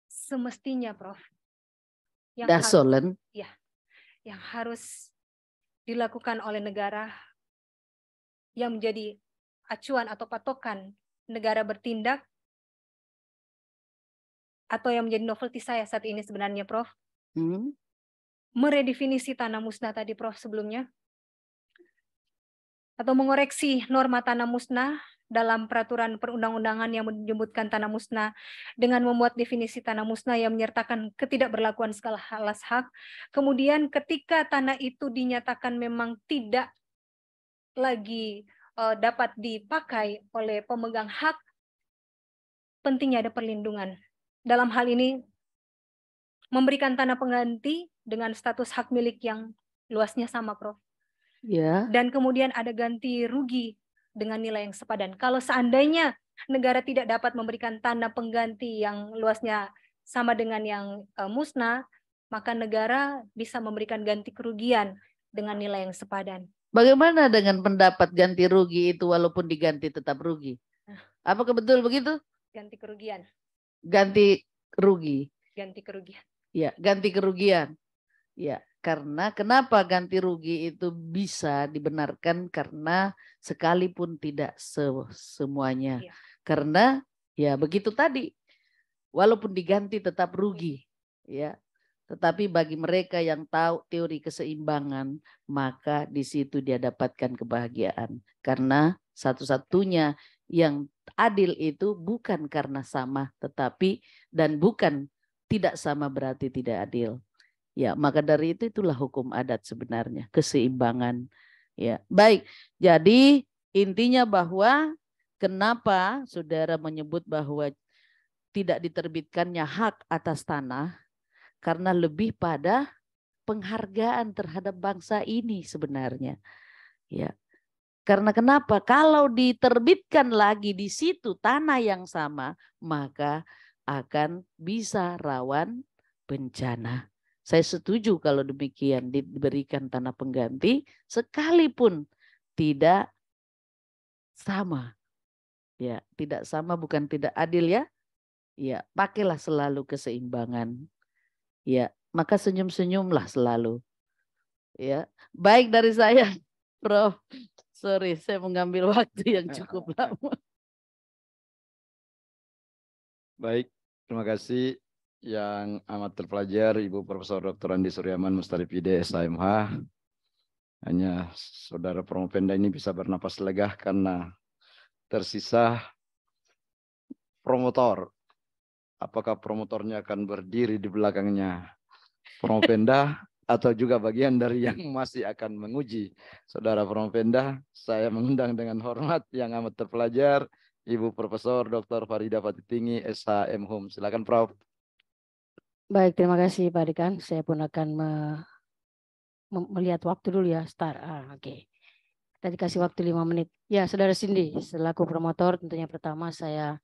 Semestinya Prof, yang harus dilakukan oleh negara yang menjadi acuan atau patokan negara bertindak atau yang menjadi novelty saya saat ini sebenarnya Prof, meredefinisi tanah musnah tadi Prof sebelumnya, atau mengoreksi norma tanah musnah dalam peraturan perundang-undangan yang menyebutkan tanah musnah dengan membuat definisi tanah musnah yang menyertakan ketidakberlakuan skala alas hak. Kemudian ketika tanah itu dinyatakan memang tidak lagi dapat dipakai oleh pemegang hak, pentingnya ada perlindungan. Dalam hal ini, memberikan tanah pengganti dengan status hak milik yang luasnya sama, Prof. Ya. Dan kemudian ada ganti rugi dengan nilai yang sepadan. Kalau seandainya negara tidak dapat memberikan tanah pengganti yang luasnya sama dengan yang musnah, maka negara bisa memberikan ganti kerugian dengan nilai yang sepadan. Bagaimana dengan pendapat ganti rugi itu walaupun diganti tetap rugi? Apakah betul begitu? Ganti kerugian. Ganti rugi. Ganti kerugian. Ya, ganti kerugian. Ya, karena kenapa ganti rugi itu bisa dibenarkan? Karena sekalipun tidak semuanya. Ya. Karena ya begitu tadi, walaupun diganti tetap rugi. Ya, tetapi bagi mereka yang tahu teori keseimbangan, maka di situ dia dapatkan kebahagiaan. Karena satu-satunya yang adil itu bukan karena sama, tetapi dan bukan tidak sama berarti tidak adil. Ya, maka dari itu itulah hukum adat sebenarnya, keseimbangan. Ya, baik. Jadi intinya bahwa kenapa saudara menyebut bahwa tidak diterbitkannya hak atas tanah, karena lebih pada penghargaan terhadap bangsa ini sebenarnya. Ya. Karena kenapa? Kalau diterbitkan lagi di situ tanah yang sama, maka akan bisa rawan bencana. Saya setuju kalau demikian diberikan tanah pengganti sekalipun tidak sama. Ya, tidak sama bukan tidak adil ya. Ya, pakailah selalu keseimbangan. Ya, maka senyum-senyumlah selalu. Ya, baik dari saya, Prof. Sorry, saya mengambil waktu yang cukup lama. Baik, terima kasih yang amat terpelajar Ibu Profesor Dr. Andi Suryaman Mustaripide SHMH. Hanya saudara Promovenda ini bisa bernapas lega karena tersisa promotor. Apakah promotornya akan berdiri di belakangnya Promovenda atau juga bagian dari yang masih akan menguji saudara Promovenda? Saya mengundang dengan hormat yang amat terpelajar Ibu Profesor Dr. Farida Patitinggi, SH M.Hum. Silakan Prof. Baik, terima kasih Pak Dekan. Saya pun akan melihat waktu dulu ya. Start. Oke. Kita dikasih waktu 5 menit. Ya, Saudara Cindy, selaku promotor tentunya pertama saya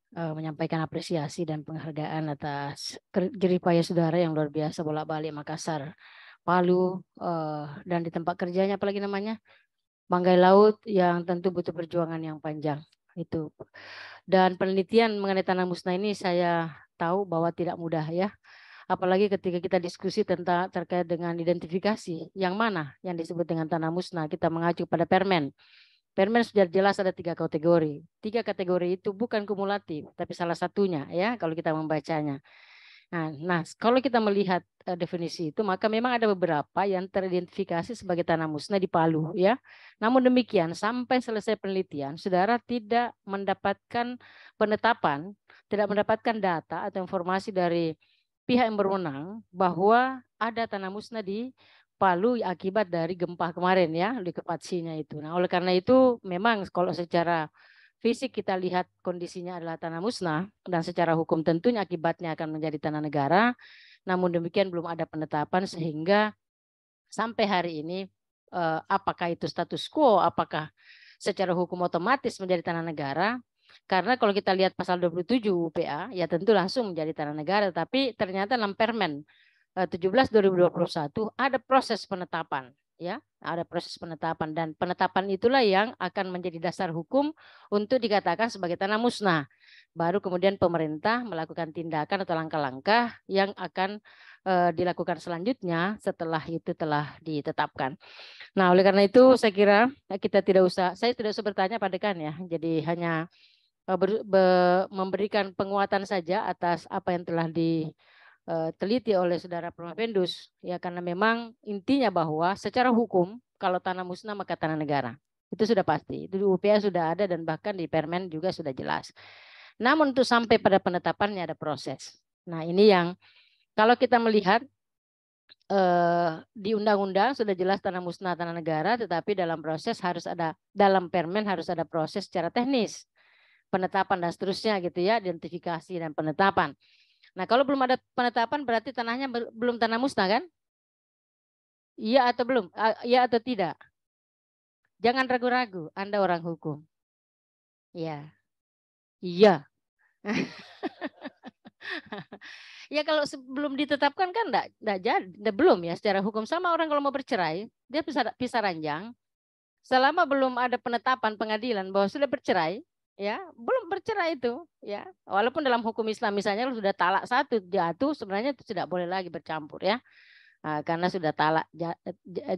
menyampaikan apresiasi dan penghargaan atas jerih payah saudara yang luar biasa bolak-balik Makassar, Palu, dan di tempat kerjanya apalagi namanya Banggai Laut yang tentu butuh perjuangan yang panjang itu. Dan penelitian mengenai tanah musnah ini saya tahu bahwa tidak mudah ya. Apalagi ketika kita diskusi tentang terkait dengan identifikasi yang mana yang disebut dengan tanah musnah, kita mengacu pada Permen. Permen sudah jelas ada 3 kategori. 3 kategori itu bukan kumulatif, tapi salah satunya ya kalau kita membacanya. Nah, kalau kita melihat definisi itu, maka memang ada beberapa yang teridentifikasi sebagai tanah musnah di Palu ya. Namun demikian sampai selesai penelitian, saudara tidak mendapatkan penetapan, tidak mendapatkan data atau informasi dari pihak yang berwenang bahwa ada tanah musnah di Palu akibat dari gempa kemarin ya, likuifaksinya itu. Nah, oleh karena itu memang kalau secara fisik kita lihat kondisinya adalah tanah musnah dan secara hukum tentunya akibatnya akan menjadi tanah negara. Namun demikian belum ada penetapan sehingga sampai hari ini apakah itu status quo, apakah secara hukum otomatis menjadi tanah negara? Karena kalau kita lihat pasal 27 UPA ya tentu langsung menjadi tanah negara, tapi ternyata dalam Permen 17/2021 ada proses penetapan ya, ada proses penetapan dan penetapan itulah yang akan menjadi dasar hukum untuk dikatakan sebagai tanah musnah. Baru kemudian pemerintah melakukan tindakan atau langkah-langkah yang akan dilakukan selanjutnya setelah itu telah ditetapkan. Nah, oleh karena itu saya kira kita saya tidak usah bertanya Pak Dekan ya. Jadi hanya memberikan penguatan saja atas apa yang telah diteliti oleh saudara Provendus ya, karena memang intinya bahwa secara hukum kalau tanah musnah maka tanah negara. Itu sudah pasti. Itu di UPA sudah ada dan bahkan di Permen juga sudah jelas. Namun untuk sampai pada penetapannya ada proses. Nah, ini yang kalau kita melihat di undang-undang sudah jelas tanah musnah tanah negara, tetapi dalam proses harus ada, dalam Permen harus ada proses secara teknis, penetapan dan seterusnya gitu ya, identifikasi dan penetapan. Nah, kalau belum ada penetapan berarti tanahnya belum tanah musnah kan? Iya atau belum? Iya atau tidak? Jangan ragu-ragu, Anda orang hukum. Iya. Iya. Ya kalau sebelum ditetapkan kan enggak jadi, belum ya secara hukum. Sama orang kalau mau bercerai, dia bisa ranjang. Selama belum ada penetapan pengadilan bahwa sudah bercerai, ya belum bercerai itu ya, walaupun dalam hukum Islam misalnya sudah talak satu jatuh sebenarnya itu tidak boleh lagi bercampur ya, karena sudah talak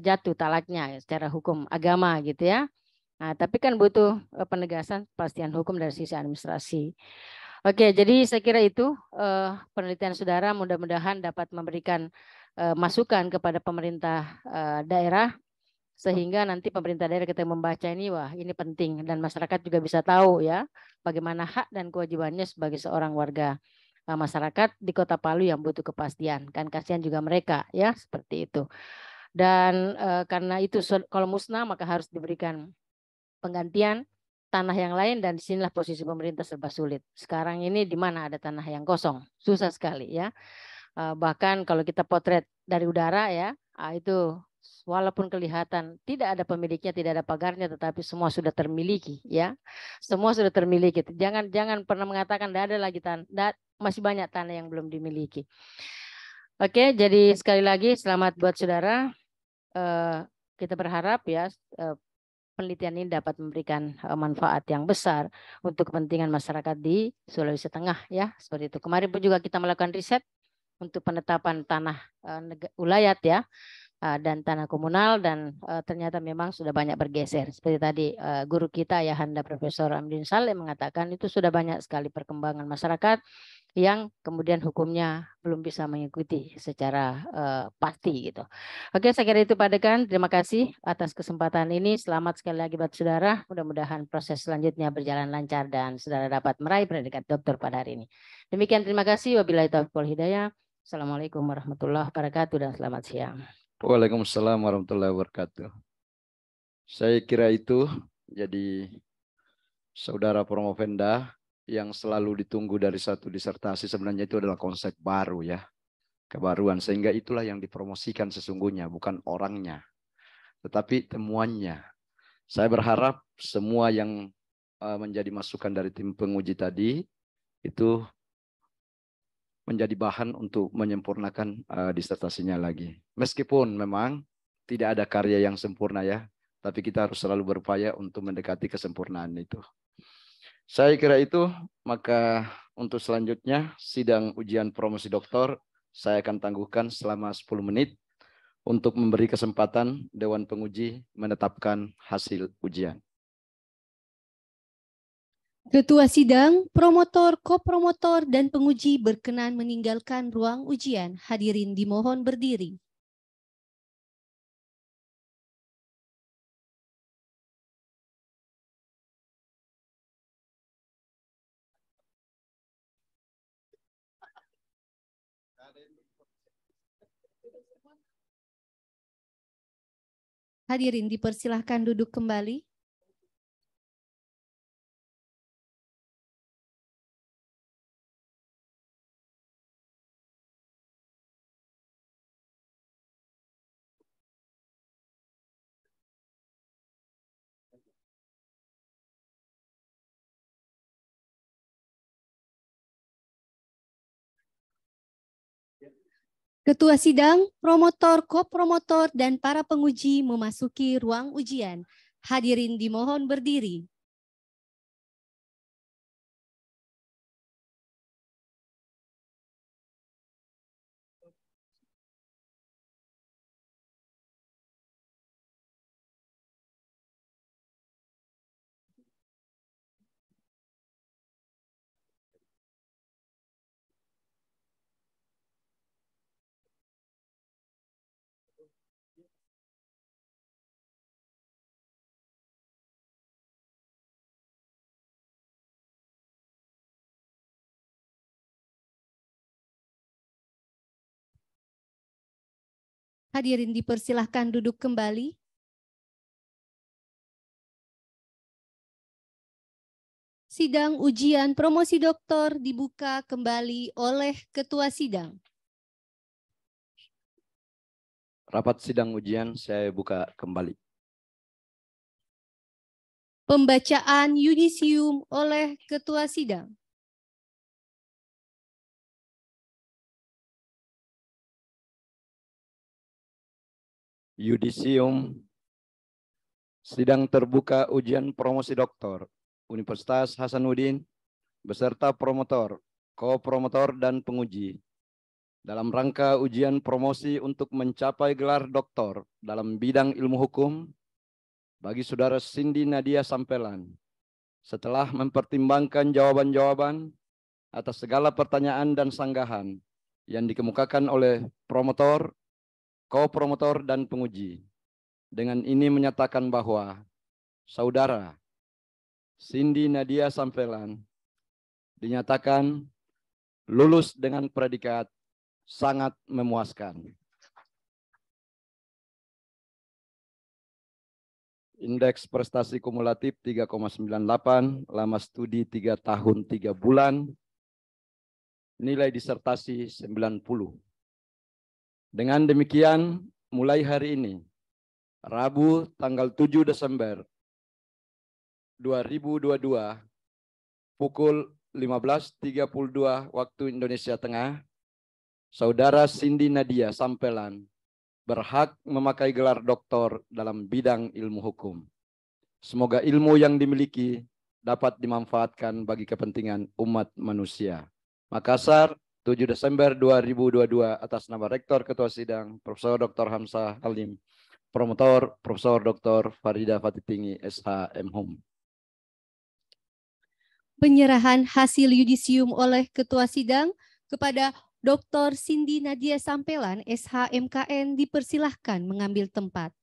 jatuh talaknya secara hukum agama gitu ya. Nah, tapi kan butuh penegasan kepastian hukum dari sisi administrasi. Oke, jadi saya kira itu penelitian saudara mudah-mudahan dapat memberikan masukan kepada pemerintah daerah, sehingga nanti pemerintah daerah kita membaca ini, wah ini penting dan masyarakat juga bisa tahu ya bagaimana hak dan kewajibannya sebagai seorang warga masyarakat di Kota Palu yang butuh kepastian, kan kasihan juga mereka ya seperti itu. Dan karena itu kalau musnah maka harus diberikan penggantian tanah yang lain, dan disinilah posisi pemerintah serba sulit. Sekarang ini di mana ada tanah yang kosong, susah sekali ya. Bahkan kalau kita potret dari udara ya, itu walaupun kelihatan tidak ada pemiliknya, tidak ada pagarnya, tetapi semua sudah termiliki ya. Semua sudah termiliki. Jangan pernah mengatakan tidak ada lagi tanah, masih banyak tanah yang belum dimiliki. Oke, jadi sekali lagi selamat buat saudara. Kita berharap ya penelitian ini dapat memberikan manfaat yang besar untuk kepentingan masyarakat di Sulawesi Tengah ya, seperti itu. Kemarin pun juga kita melakukan riset untuk penetapan tanah ulayat ya, dan tanah komunal, dan ternyata memang sudah banyak bergeser. Seperti tadi guru kita Ayahanda Profesor Amdin Saleh mengatakan itu sudah banyak sekali perkembangan masyarakat yang kemudian hukumnya belum bisa mengikuti secara pasti gitu. Oke, saya kira itu Pak Dekan. Terima kasih atas kesempatan ini. Selamat sekali lagi buat saudara. Mudah-mudahan proses selanjutnya berjalan lancar dan saudara dapat meraih predikat doktor pada hari ini. Demikian, terima kasih. Wabillahi taufiq wal hidayah. Assalamualaikum warahmatullahi wabarakatuh dan selamat siang. Saudara Promovenda, yang selalu ditunggu dari satu disertasi sebenarnya itu adalah konsep baru ya. Kebaruan, sehingga itulah yang dipromosikan sesungguhnya, bukan orangnya, tetapi temuannya. Saya berharap semua yang menjadi masukan dari tim penguji tadi itu menjadi bahan untuk menyempurnakan disertasinya lagi. Meskipun memang tidak ada karya yang sempurna ya, tapi kita harus selalu berupaya untuk mendekati kesempurnaan itu. Saya kira itu, maka untuk selanjutnya sidang ujian promosi doktor saya akan tangguhkan selama 10 menit untuk memberi kesempatan Dewan Penguji menetapkan hasil ujian. Ketua sidang, promotor, kopromotor, dan penguji berkenan meninggalkan ruang ujian. Hadirin dimohon berdiri. Hadirin dipersilahkan duduk kembali. Ketua sidang, promotor, kopromotor, dan para penguji memasuki ruang ujian. Hadirin dimohon berdiri. Hadirin dipersilahkan duduk kembali. Sidang ujian promosi doktor dibuka kembali oleh Ketua Sidang. Rapat sidang ujian saya buka kembali. Pembacaan yudisium oleh Ketua Sidang. Yudisium sidang terbuka ujian promosi doktor Universitas Hasanuddin beserta promotor, kopromotor, dan penguji dalam rangka ujian promosi untuk mencapai gelar doktor dalam bidang ilmu hukum bagi saudara Cindy Nadia Sampelan. Setelah mempertimbangkan jawaban-jawaban atas segala pertanyaan dan sanggahan yang dikemukakan oleh promotor, kopromotor, dan penguji, dengan ini menyatakan bahwa saudara Cindy Nadia Sampelan dinyatakan lulus dengan predikat sangat memuaskan. Indeks prestasi kumulatif 3,98, lama studi 3 tahun 3 bulan, nilai disertasi 90. Dengan demikian, mulai hari ini, Rabu tanggal 7 Desember 2022, pukul 15.32 waktu Indonesia Tengah, saudara Cindy Nadia Sampelan berhak memakai gelar doktor dalam bidang ilmu hukum. Semoga ilmu yang dimiliki dapat dimanfaatkan bagi kepentingan umat manusia. Makassar, 7 Desember 2022, atas nama Rektor Ketua Sidang, Profesor Dr. Hamzah Halim, Promotor, Profesor Dr. Farida Fatitingi, SH, M.Hum. Penyerahan hasil yudisium oleh Ketua Sidang kepada Dr. Cindy Nadia Sampelan, SH, MKN, dipersilahkan mengambil tempat.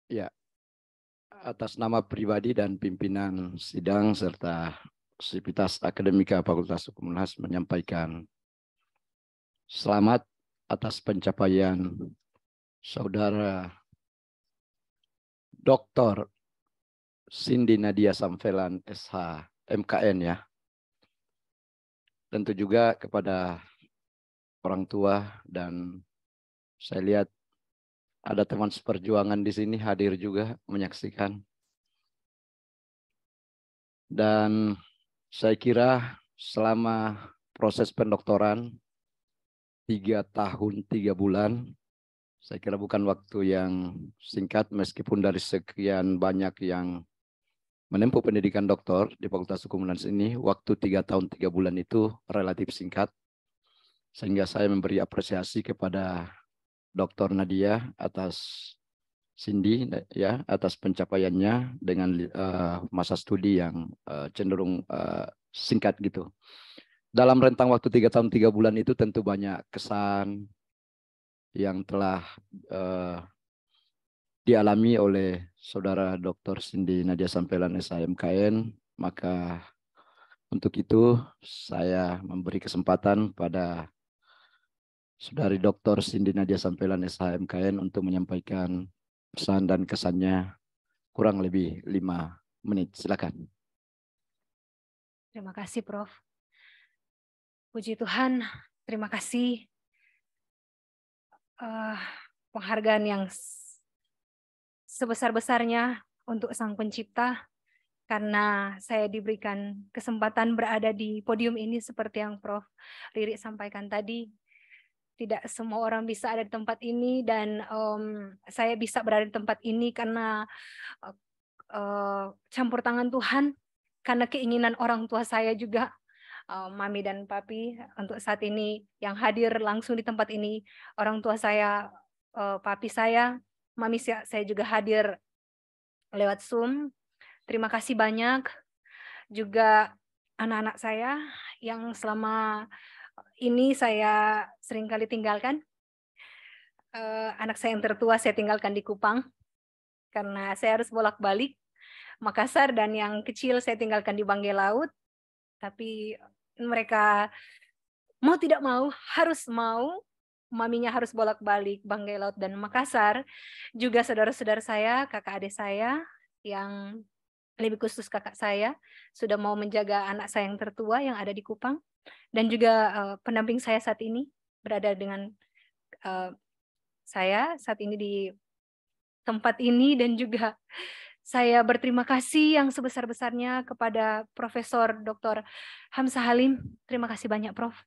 Ya, atas nama pribadi dan pimpinan sidang serta Sivitas Akademika Fakultas Hukum Unhas menyampaikan selamat atas pencapaian Saudara Dr. Cindy Nadia Samfelan SH MKN ya. Tentu juga kepada orang tua, dan saya lihat ada teman seperjuangan di sini hadir juga menyaksikan. Dan saya kira selama proses pendoktoran 3 tahun 3 bulan, saya kira bukan waktu yang singkat meskipun dari sekian banyak yang menempuh pendidikan doktor di Fakultas Hukum Unhas ini, waktu 3 tahun 3 bulan itu relatif singkat. Sehingga saya memberi apresiasi kepada Dr. Nadia atas Cindy ya, atas pencapaiannya dengan masa studi yang cenderung singkat gitu. Dalam rentang waktu 3 tahun 3 bulan itu tentu banyak kesan yang telah dialami oleh Saudara Dr. Cindy Nadia Samfelan SHMKN. Maka untuk itu saya memberi kesempatan pada Saudari Dr. Cindy Nadia Samfelan SHMKN untuk menyampaikan pesan dan kesannya kurang lebih 5 menit. Silakan. Terima kasih, Prof. Puji Tuhan, terima kasih penghargaan yang sebesar-besarnya untuk Sang Pencipta, karena saya diberikan kesempatan berada di podium ini seperti yang Prof. Riri sampaikan tadi. Tidak semua orang bisa ada di tempat ini, dan saya bisa berada di tempat ini karena campur tangan Tuhan, karena keinginan orang tua saya juga, Mami dan Papi untuk saat ini yang hadir langsung di tempat ini, orang tua saya, Papi saya, Mami saya juga hadir lewat Zoom. Terima kasih banyak juga anak-anak saya yang selama ini saya seringkali tinggalkan. Anak saya yang tertua saya tinggalkan di Kupang karena saya harus bolak-balik Makassar, dan yang kecil saya tinggalkan di Banggai Laut. Tapi mereka mau tidak mau, harus mau, maminya harus bolak-balik Banggai Laut dan Makassar. Juga saudara-saudara saya, kakak adik saya, yang lebih khusus kakak saya, sudah mau menjaga anak saya yang tertua yang ada di Kupang. Dan juga pendamping saya saat ini berada dengan saya saat ini di tempat ini, dan juga saya berterima kasih yang sebesar-besarnya kepada Profesor Dr. Hamzah Halim. Terima kasih banyak, Prof.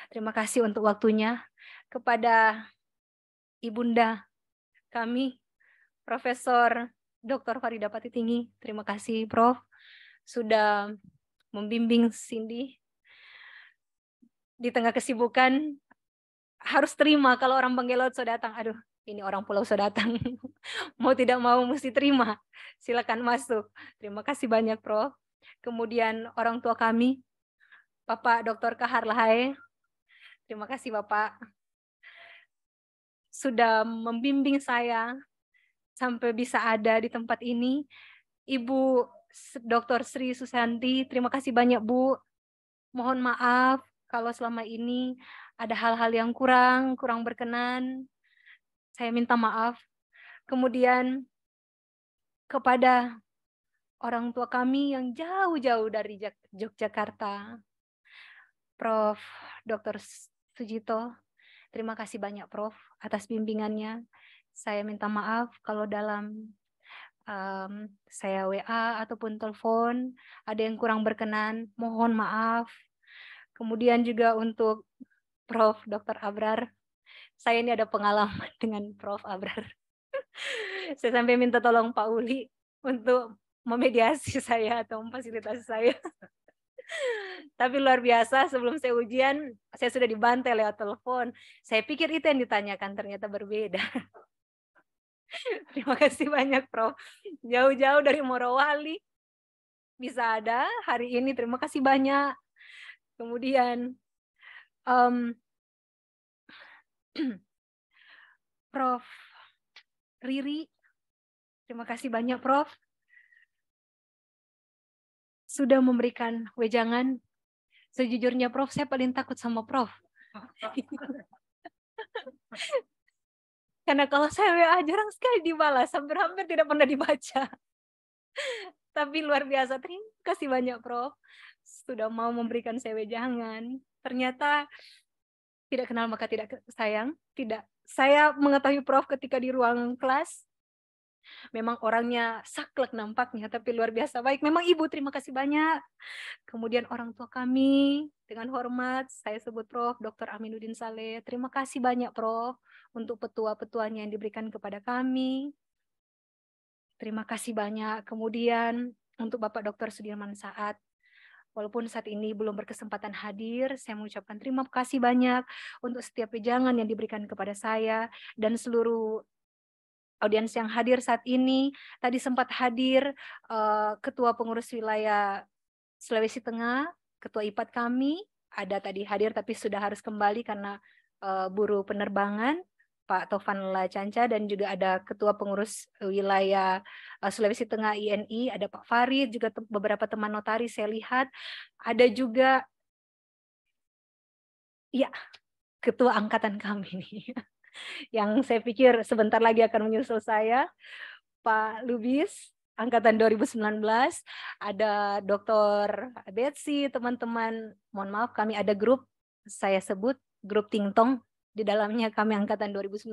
Terima kasih untuk waktunya. Kepada Ibunda kami, Profesor Dr. Farida Patitinggi, terima kasih, Prof. Sudah membimbing Cindy. Di tengah kesibukan, harus terima kalau orang Banggai Laut sudah datang. Aduh, ini orang pulau sudah datang. Mau tidak mau mesti terima. Silakan masuk. Terima kasih banyak, Prof. Kemudian orang tua kami, Bapak Dr. Kahar Lahae. Terima kasih, Bapak. Sudah membimbing saya sampai bisa ada di tempat ini. Ibu Dr. Sri Susanti, terima kasih banyak, Bu. Mohon maaf kalau selama ini ada hal-hal yang kurang berkenan. Saya minta maaf. Kemudian kepada orang tua kami yang jauh-jauh dari Yogyakarta, Prof. Dr. Sujito, terima kasih banyak, Prof, atas bimbingannya. Saya minta maaf kalau dalam saya WA ataupun telepon ada yang kurang berkenan, mohon maaf. Kemudian juga untuk Prof. Dr. Abrar, saya ini ada pengalaman dengan Prof. Abrar. Saya sampai minta tolong Pak Uli untuk memediasi saya atau memfasilitasi saya. Tapi luar biasa, sebelum saya ujian, saya sudah dibantai lewat telepon. Saya pikir itu yang ditanyakan, ternyata berbeda. Terima kasih banyak, Prof. Jauh-jauh dari Morowali bisa ada hari ini, terima kasih banyak. Kemudian Prof. Riri, terima kasih banyak Prof. Sudah memberikan wejangan. Sejujurnya Prof, saya paling takut sama Prof. Karena kalau saya WA jarang sekali dibalas, hampir-hampir tidak pernah dibaca. Tapi luar biasa, terima kasih banyak Prof. Sudah mau memberikan saya wejangan. Ternyata tidak kenal maka tidak sayang. Tidak. Saya mengetahui Prof ketika di ruang kelas. Memang orangnya saklek nampaknya, tapi luar biasa baik. Memang Ibu, terima kasih banyak. Kemudian orang tua kami, dengan hormat, saya sebut Prof. Dr. Aminuddin Saleh. Terima kasih banyak Prof. Untuk petua-petuanya yang diberikan kepada kami. Terima kasih banyak. Kemudian untuk Bapak Dr. Sudirman Saat. Walaupun saat ini belum berkesempatan hadir, saya mengucapkan terima kasih banyak untuk setiap wejangan yang diberikan kepada saya dan seluruh audiens yang hadir saat ini. Tadi sempat hadir Ketua Pengurus Wilayah Sulawesi Tengah, Ketua IPAD kami, ada tadi hadir tapi sudah harus kembali karena buru penerbangan, Pak Tovan Lacanca, dan juga ada Ketua Pengurus Wilayah Sulawesi Tengah INI, ada Pak Farid, juga beberapa teman notaris saya lihat. Ada juga, ya, Ketua Angkatan kami nih. Yang saya pikir sebentar lagi akan menyusul saya, Pak Lubis, Angkatan 2019, ada Dr. Betsy, teman-teman, mohon maaf kami ada grup, saya sebut grup Tingtong, di dalamnya kami Angkatan 2019.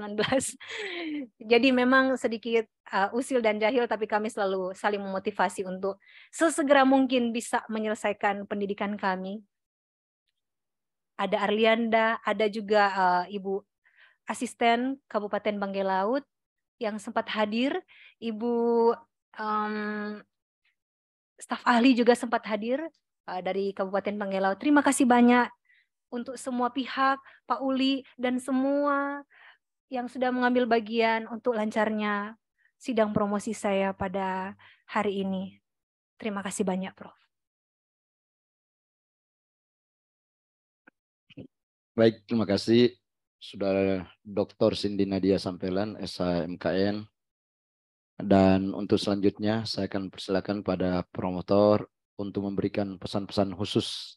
Jadi memang sedikit usil dan jahil, tapi kami selalu saling memotivasi untuk sesegera mungkin bisa menyelesaikan pendidikan kami. Ada Arlianda, ada juga Ibu Asisten Kabupaten Banggai Laut yang sempat hadir, Ibu staf ahli juga sempat hadir dari Kabupaten Banggai Laut. Terima kasih banyak untuk semua pihak, Pak Uli, dan semua yang sudah mengambil bagian untuk lancarnya sidang promosi saya pada hari ini. Terima kasih banyak, Prof. Baik, terima kasih. Saudara Dr. Cindy Nadia Sampelan, SHMKN. Dan untuk selanjutnya saya akan persilakan pada promotor untuk memberikan pesan-pesan khusus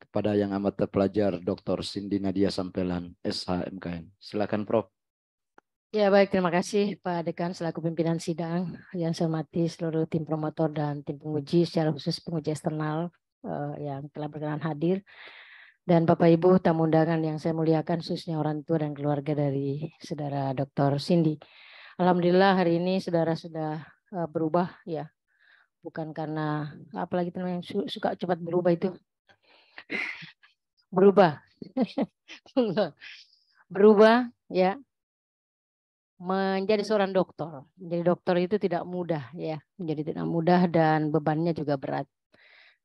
kepada yang amat terpelajar Dr. Cindy Nadia Sampelan, SHMKN. Silakan Prof. Ya baik, terima kasih Pak Dekan selaku pimpinan sidang. Yang saya hormati seluruh tim promotor dan tim penguji, secara khusus penguji eksternal yang telah berkenan hadir. Dan Bapak Ibu tamu undangan yang saya muliakan, khususnya orang tua dan keluarga dari saudara Dr. Cindy. Alhamdulillah hari ini saudara sudah berubah ya. Bukan karena apalagi teman yang suka cepat berubah itu. Berubah. Berubah ya. Menjadi seorang dokter. Menjadi dokter itu tidak mudah ya. Menjadi tidak mudah dan bebannya juga berat.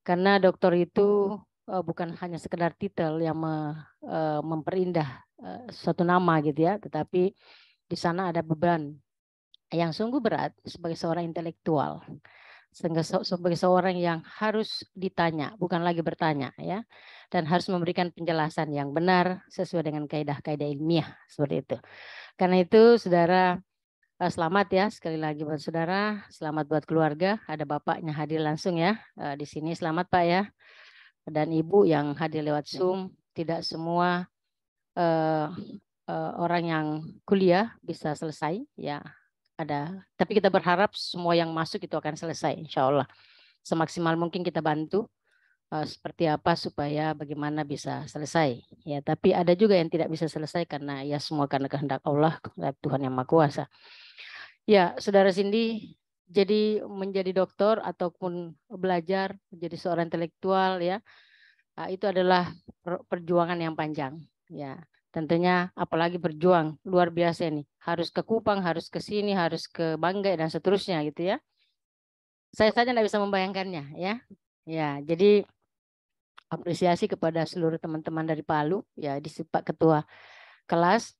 Karena dokter itu bukan hanya sekedar titel yang memperindah suatu nama gitu ya, tetapi di sana ada beban yang sungguh berat sebagai seorang intelektual, sebagai seorang yang harus ditanya, bukan lagi bertanya ya, dan harus memberikan penjelasan yang benar sesuai dengan kaidah-kaidah ilmiah seperti itu. Karena itu saudara, selamat ya sekali lagi buat saudara, selamat buat keluarga, ada bapaknya hadir langsung ya di sini, selamat Pak ya. Dan Ibu yang hadir lewat Zoom, tidak semua orang yang kuliah bisa selesai ya, ada. Tapi kita berharap semua yang masuk itu akan selesai, insya Allah. Semaksimal mungkin kita bantu seperti apa supaya bagaimana bisa selesai ya. Tapi ada juga yang tidak bisa selesai karena ya semua karena kehendak Allah, Tuhan yang Maha Kuasa. Ya, saudara Cindy, jadi menjadi dokter ataupun belajar menjadi seorang intelektual ya, itu adalah perjuangan yang panjang ya. Tentunya apalagi berjuang luar biasa nih, harus ke Kupang, harus ke sini, harus ke Banggai dan seterusnya gitu ya. Saya saja tidak bisa membayangkannya ya. Ya, jadi apresiasi kepada seluruh teman-teman dari Palu ya, di Pak Ketua kelas.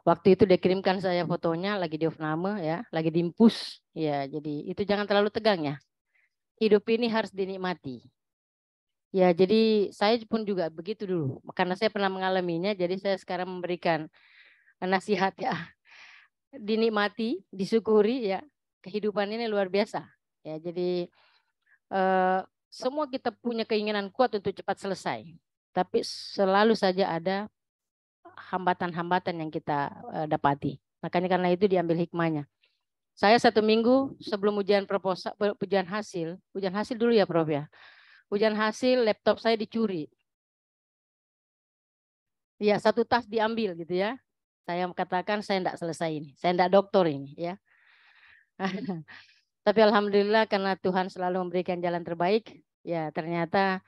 Waktu itu dikirimkan saya fotonya lagi di opname ya, lagi diimpus ya. Jadi itu jangan terlalu tegang ya. Hidup ini harus dinikmati. Ya, jadi saya pun juga begitu dulu. Karena saya pernah mengalaminya, jadi saya sekarang memberikan nasihat ya. dinikmati, disyukuri ya. Kehidupan ini luar biasa. Ya, jadi semua kita punya keinginan kuat untuk cepat selesai. Tapi selalu saja ada hambatan-hambatan yang kita dapati. Makanya karena itu diambil hikmahnya. Saya 1 minggu sebelum ujian hasil dulu ya Prof ya. Ujian hasil laptop saya dicuri. Ya, 1 tas diambil gitu ya. Saya katakan saya tidak selesai ini. Saya tidak doktor ini ya. Tapi alhamdulillah karena Tuhan selalu memberikan jalan terbaik. Ya, ternyata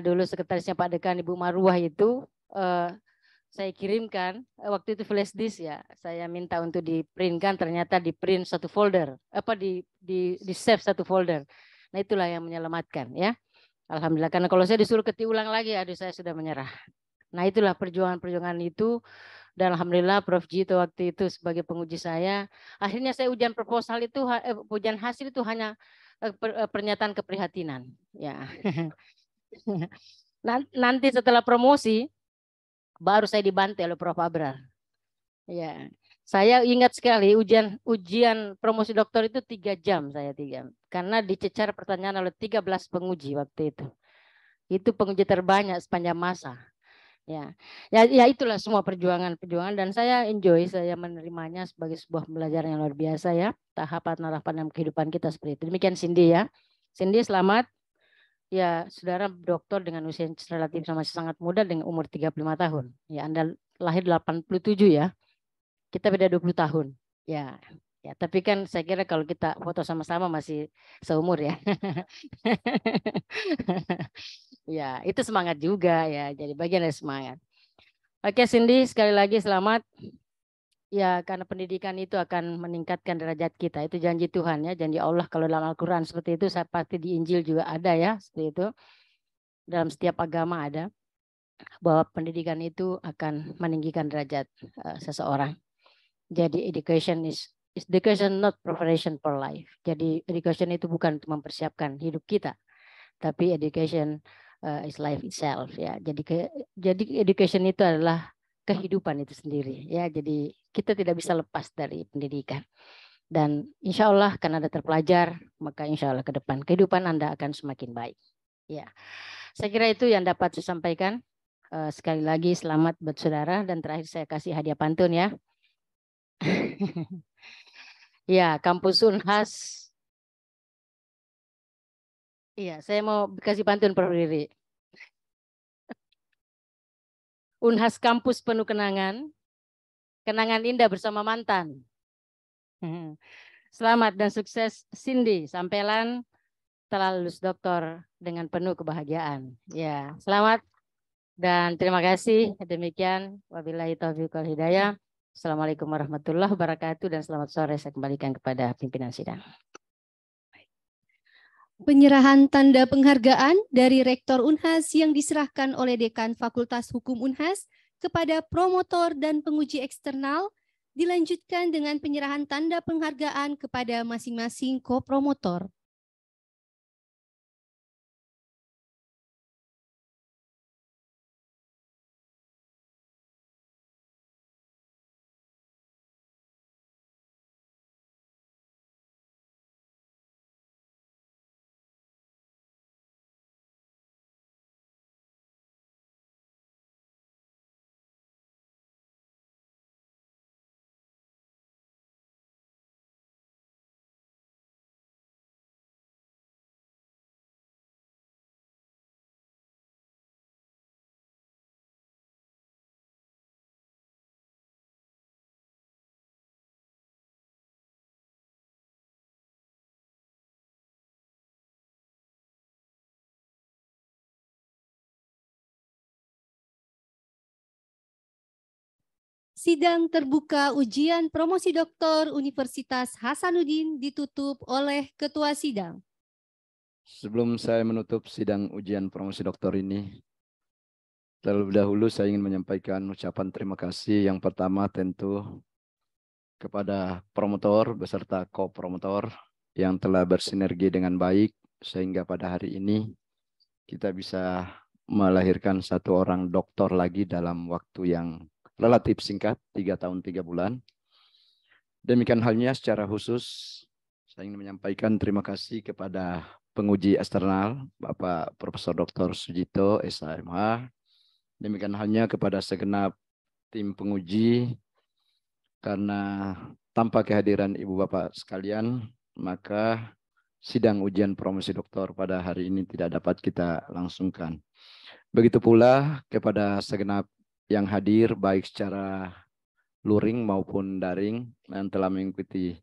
dulu sekretarisnya Pak Dekan Ibu Marwah itu saya kirimkan waktu itu flash disk ya. Saya minta untuk di-printkan, ternyata di-print 1 folder. Di save 1 folder. Nah, itulah yang menyelamatkan ya. Alhamdulillah, karena kalau saya disuruh ketik ulang lagi, aduh saya sudah menyerah. Nah, itulah perjuangan-perjuangan itu. Dan alhamdulillah Prof G itu waktu itu sebagai penguji saya. Akhirnya saya ujian proposal itu, ujian hasil itu hanya pernyataan keprihatinan. Ya. Nanti setelah promosi, baru saya dibantai oleh Prof Abrar. Ya. Saya ingat sekali ujian promosi doktor itu 3 jam saya 3. Karena dicecar pertanyaan oleh 13 penguji waktu itu. Itu penguji terbanyak sepanjang masa. Ya itulah semua perjuangan dan saya enjoy, saya menerimanya sebagai sebuah pembelajaran yang luar biasa ya. Tahapan dalam kehidupan kita seperti itu. Demikian Cindy ya. Cindy selamat. Ya, saudara doktor dengan usia relatif masih sangat muda dengan umur 35 tahun. Ya, Anda lahir 87 ya. Kita beda 20 tahun. Ya, tapi kan saya kira kalau kita foto sama-sama masih seumur ya. Ya, itu semangat juga ya. Jadi bagian dari semangat. Oke, Cindy, sekali lagi selamat. Ya, karena pendidikan itu akan meningkatkan derajat kita. Itu janji Tuhan ya, janji Allah. Kalau dalam Al-Quran seperti itu, saya pasti di Injil juga ada ya, seperti itu. Dalam setiap agama ada. Bahwa pendidikan itu akan meninggikan derajat seseorang. Jadi education is not preparation for life. Jadi education itu bukan untuk mempersiapkan hidup kita, tapi education is life itself ya. Jadi education itu adalah kehidupan itu sendiri ya. Jadi kita tidak bisa lepas dari pendidikan. Dan insya Allah karena Anda terpelajar, maka insya Allah ke depan kehidupan Anda akan semakin baik. Ya, saya kira itu yang dapat saya sampaikan. Sekali lagi selamat buat saudara dan terakhir saya kasih hadiah pantun ya. Ya, kampus Unhas. Iya, saya mau kasih pantun Prof Riri. Unhas kampus penuh kenangan, kenangan indah bersama mantan. Selamat dan sukses Cindy, sampelan telah lulus doktor dengan penuh kebahagiaan. Ya, selamat dan terima kasih. Demikian, wabillahi taufiq wal hidayah. Assalamualaikum warahmatullahi wabarakatuh dan selamat sore. Saya kembalikan kepada pimpinan sidang. Penyerahan tanda penghargaan dari Rektor Unhas yang diserahkan oleh Dekan Fakultas Hukum Unhas kepada promotor dan penguji eksternal dilanjutkan dengan penyerahan tanda penghargaan kepada masing-masing kopromotor. Sidang terbuka ujian promosi doktor Universitas Hasanuddin ditutup oleh Ketua Sidang. Sebelum saya menutup sidang ujian promosi doktor ini, terlebih dahulu saya ingin menyampaikan ucapan terima kasih yang pertama tentu kepada promotor beserta ko-promotor yang telah bersinergi dengan baik sehingga pada hari ini kita bisa melahirkan 1 orang doktor lagi dalam waktu yang relatif singkat, 3 tahun 3 bulan. Demikian halnya secara khusus saya ingin menyampaikan terima kasih kepada penguji eksternal Bapak Profesor Dr. Sujito, SHMH. Demikian halnya kepada segenap tim penguji, karena tanpa kehadiran Ibu Bapak sekalian, maka sidang ujian promosi doktor pada hari ini tidak dapat kita langsungkan. Begitu pula kepada segenap yang hadir baik secara luring maupun daring yang telah mengikuti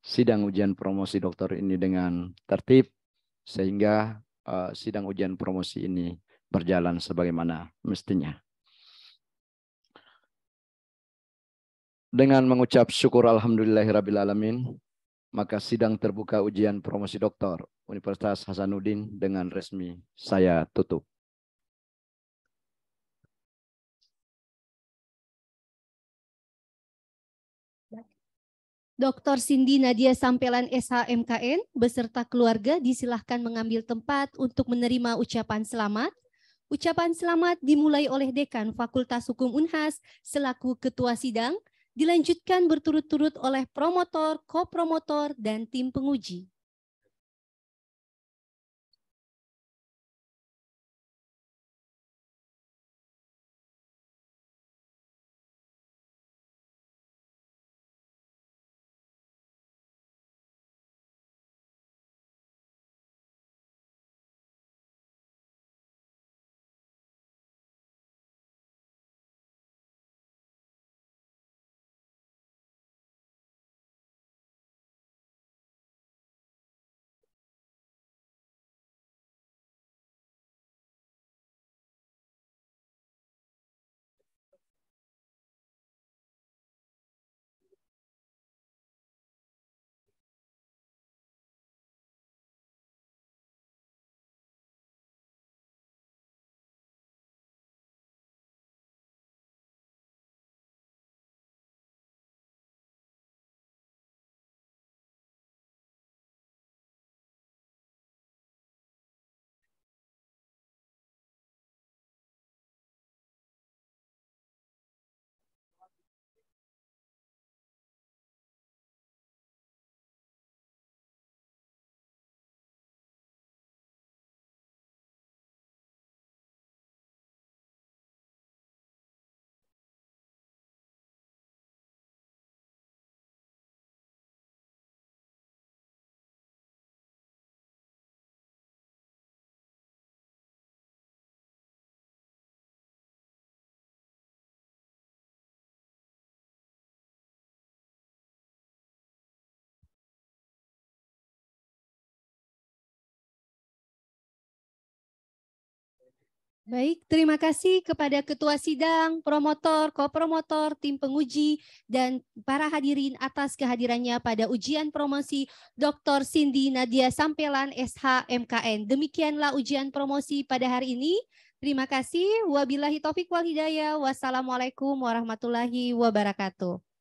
sidang ujian promosi doktor ini dengan tertib sehingga sidang ujian promosi ini berjalan sebagaimana mestinya. Dengan mengucap syukur alhamdulillahirrabbilalamin, maka sidang terbuka ujian promosi doktor Universitas Hasanuddin dengan resmi saya tutup. Dr. Cindy Nadia Sampelan SHMKN beserta keluarga disilahkan mengambil tempat untuk menerima ucapan selamat. Ucapan selamat dimulai oleh Dekan Fakultas Hukum Unhas selaku Ketua Sidang, dilanjutkan berturut-turut oleh promotor, kopromotor, dan tim penguji. Baik, terima kasih kepada Ketua Sidang, promotor, kopromotor, tim penguji, dan para hadirin atas kehadirannya pada ujian promosi Dr. Cindy Nadia Sampelan SHMKN. Demikianlah ujian promosi pada hari ini. Terima kasih. Wabillahi taufiq wal hidayah. Wassalamualaikum warahmatullahi wabarakatuh.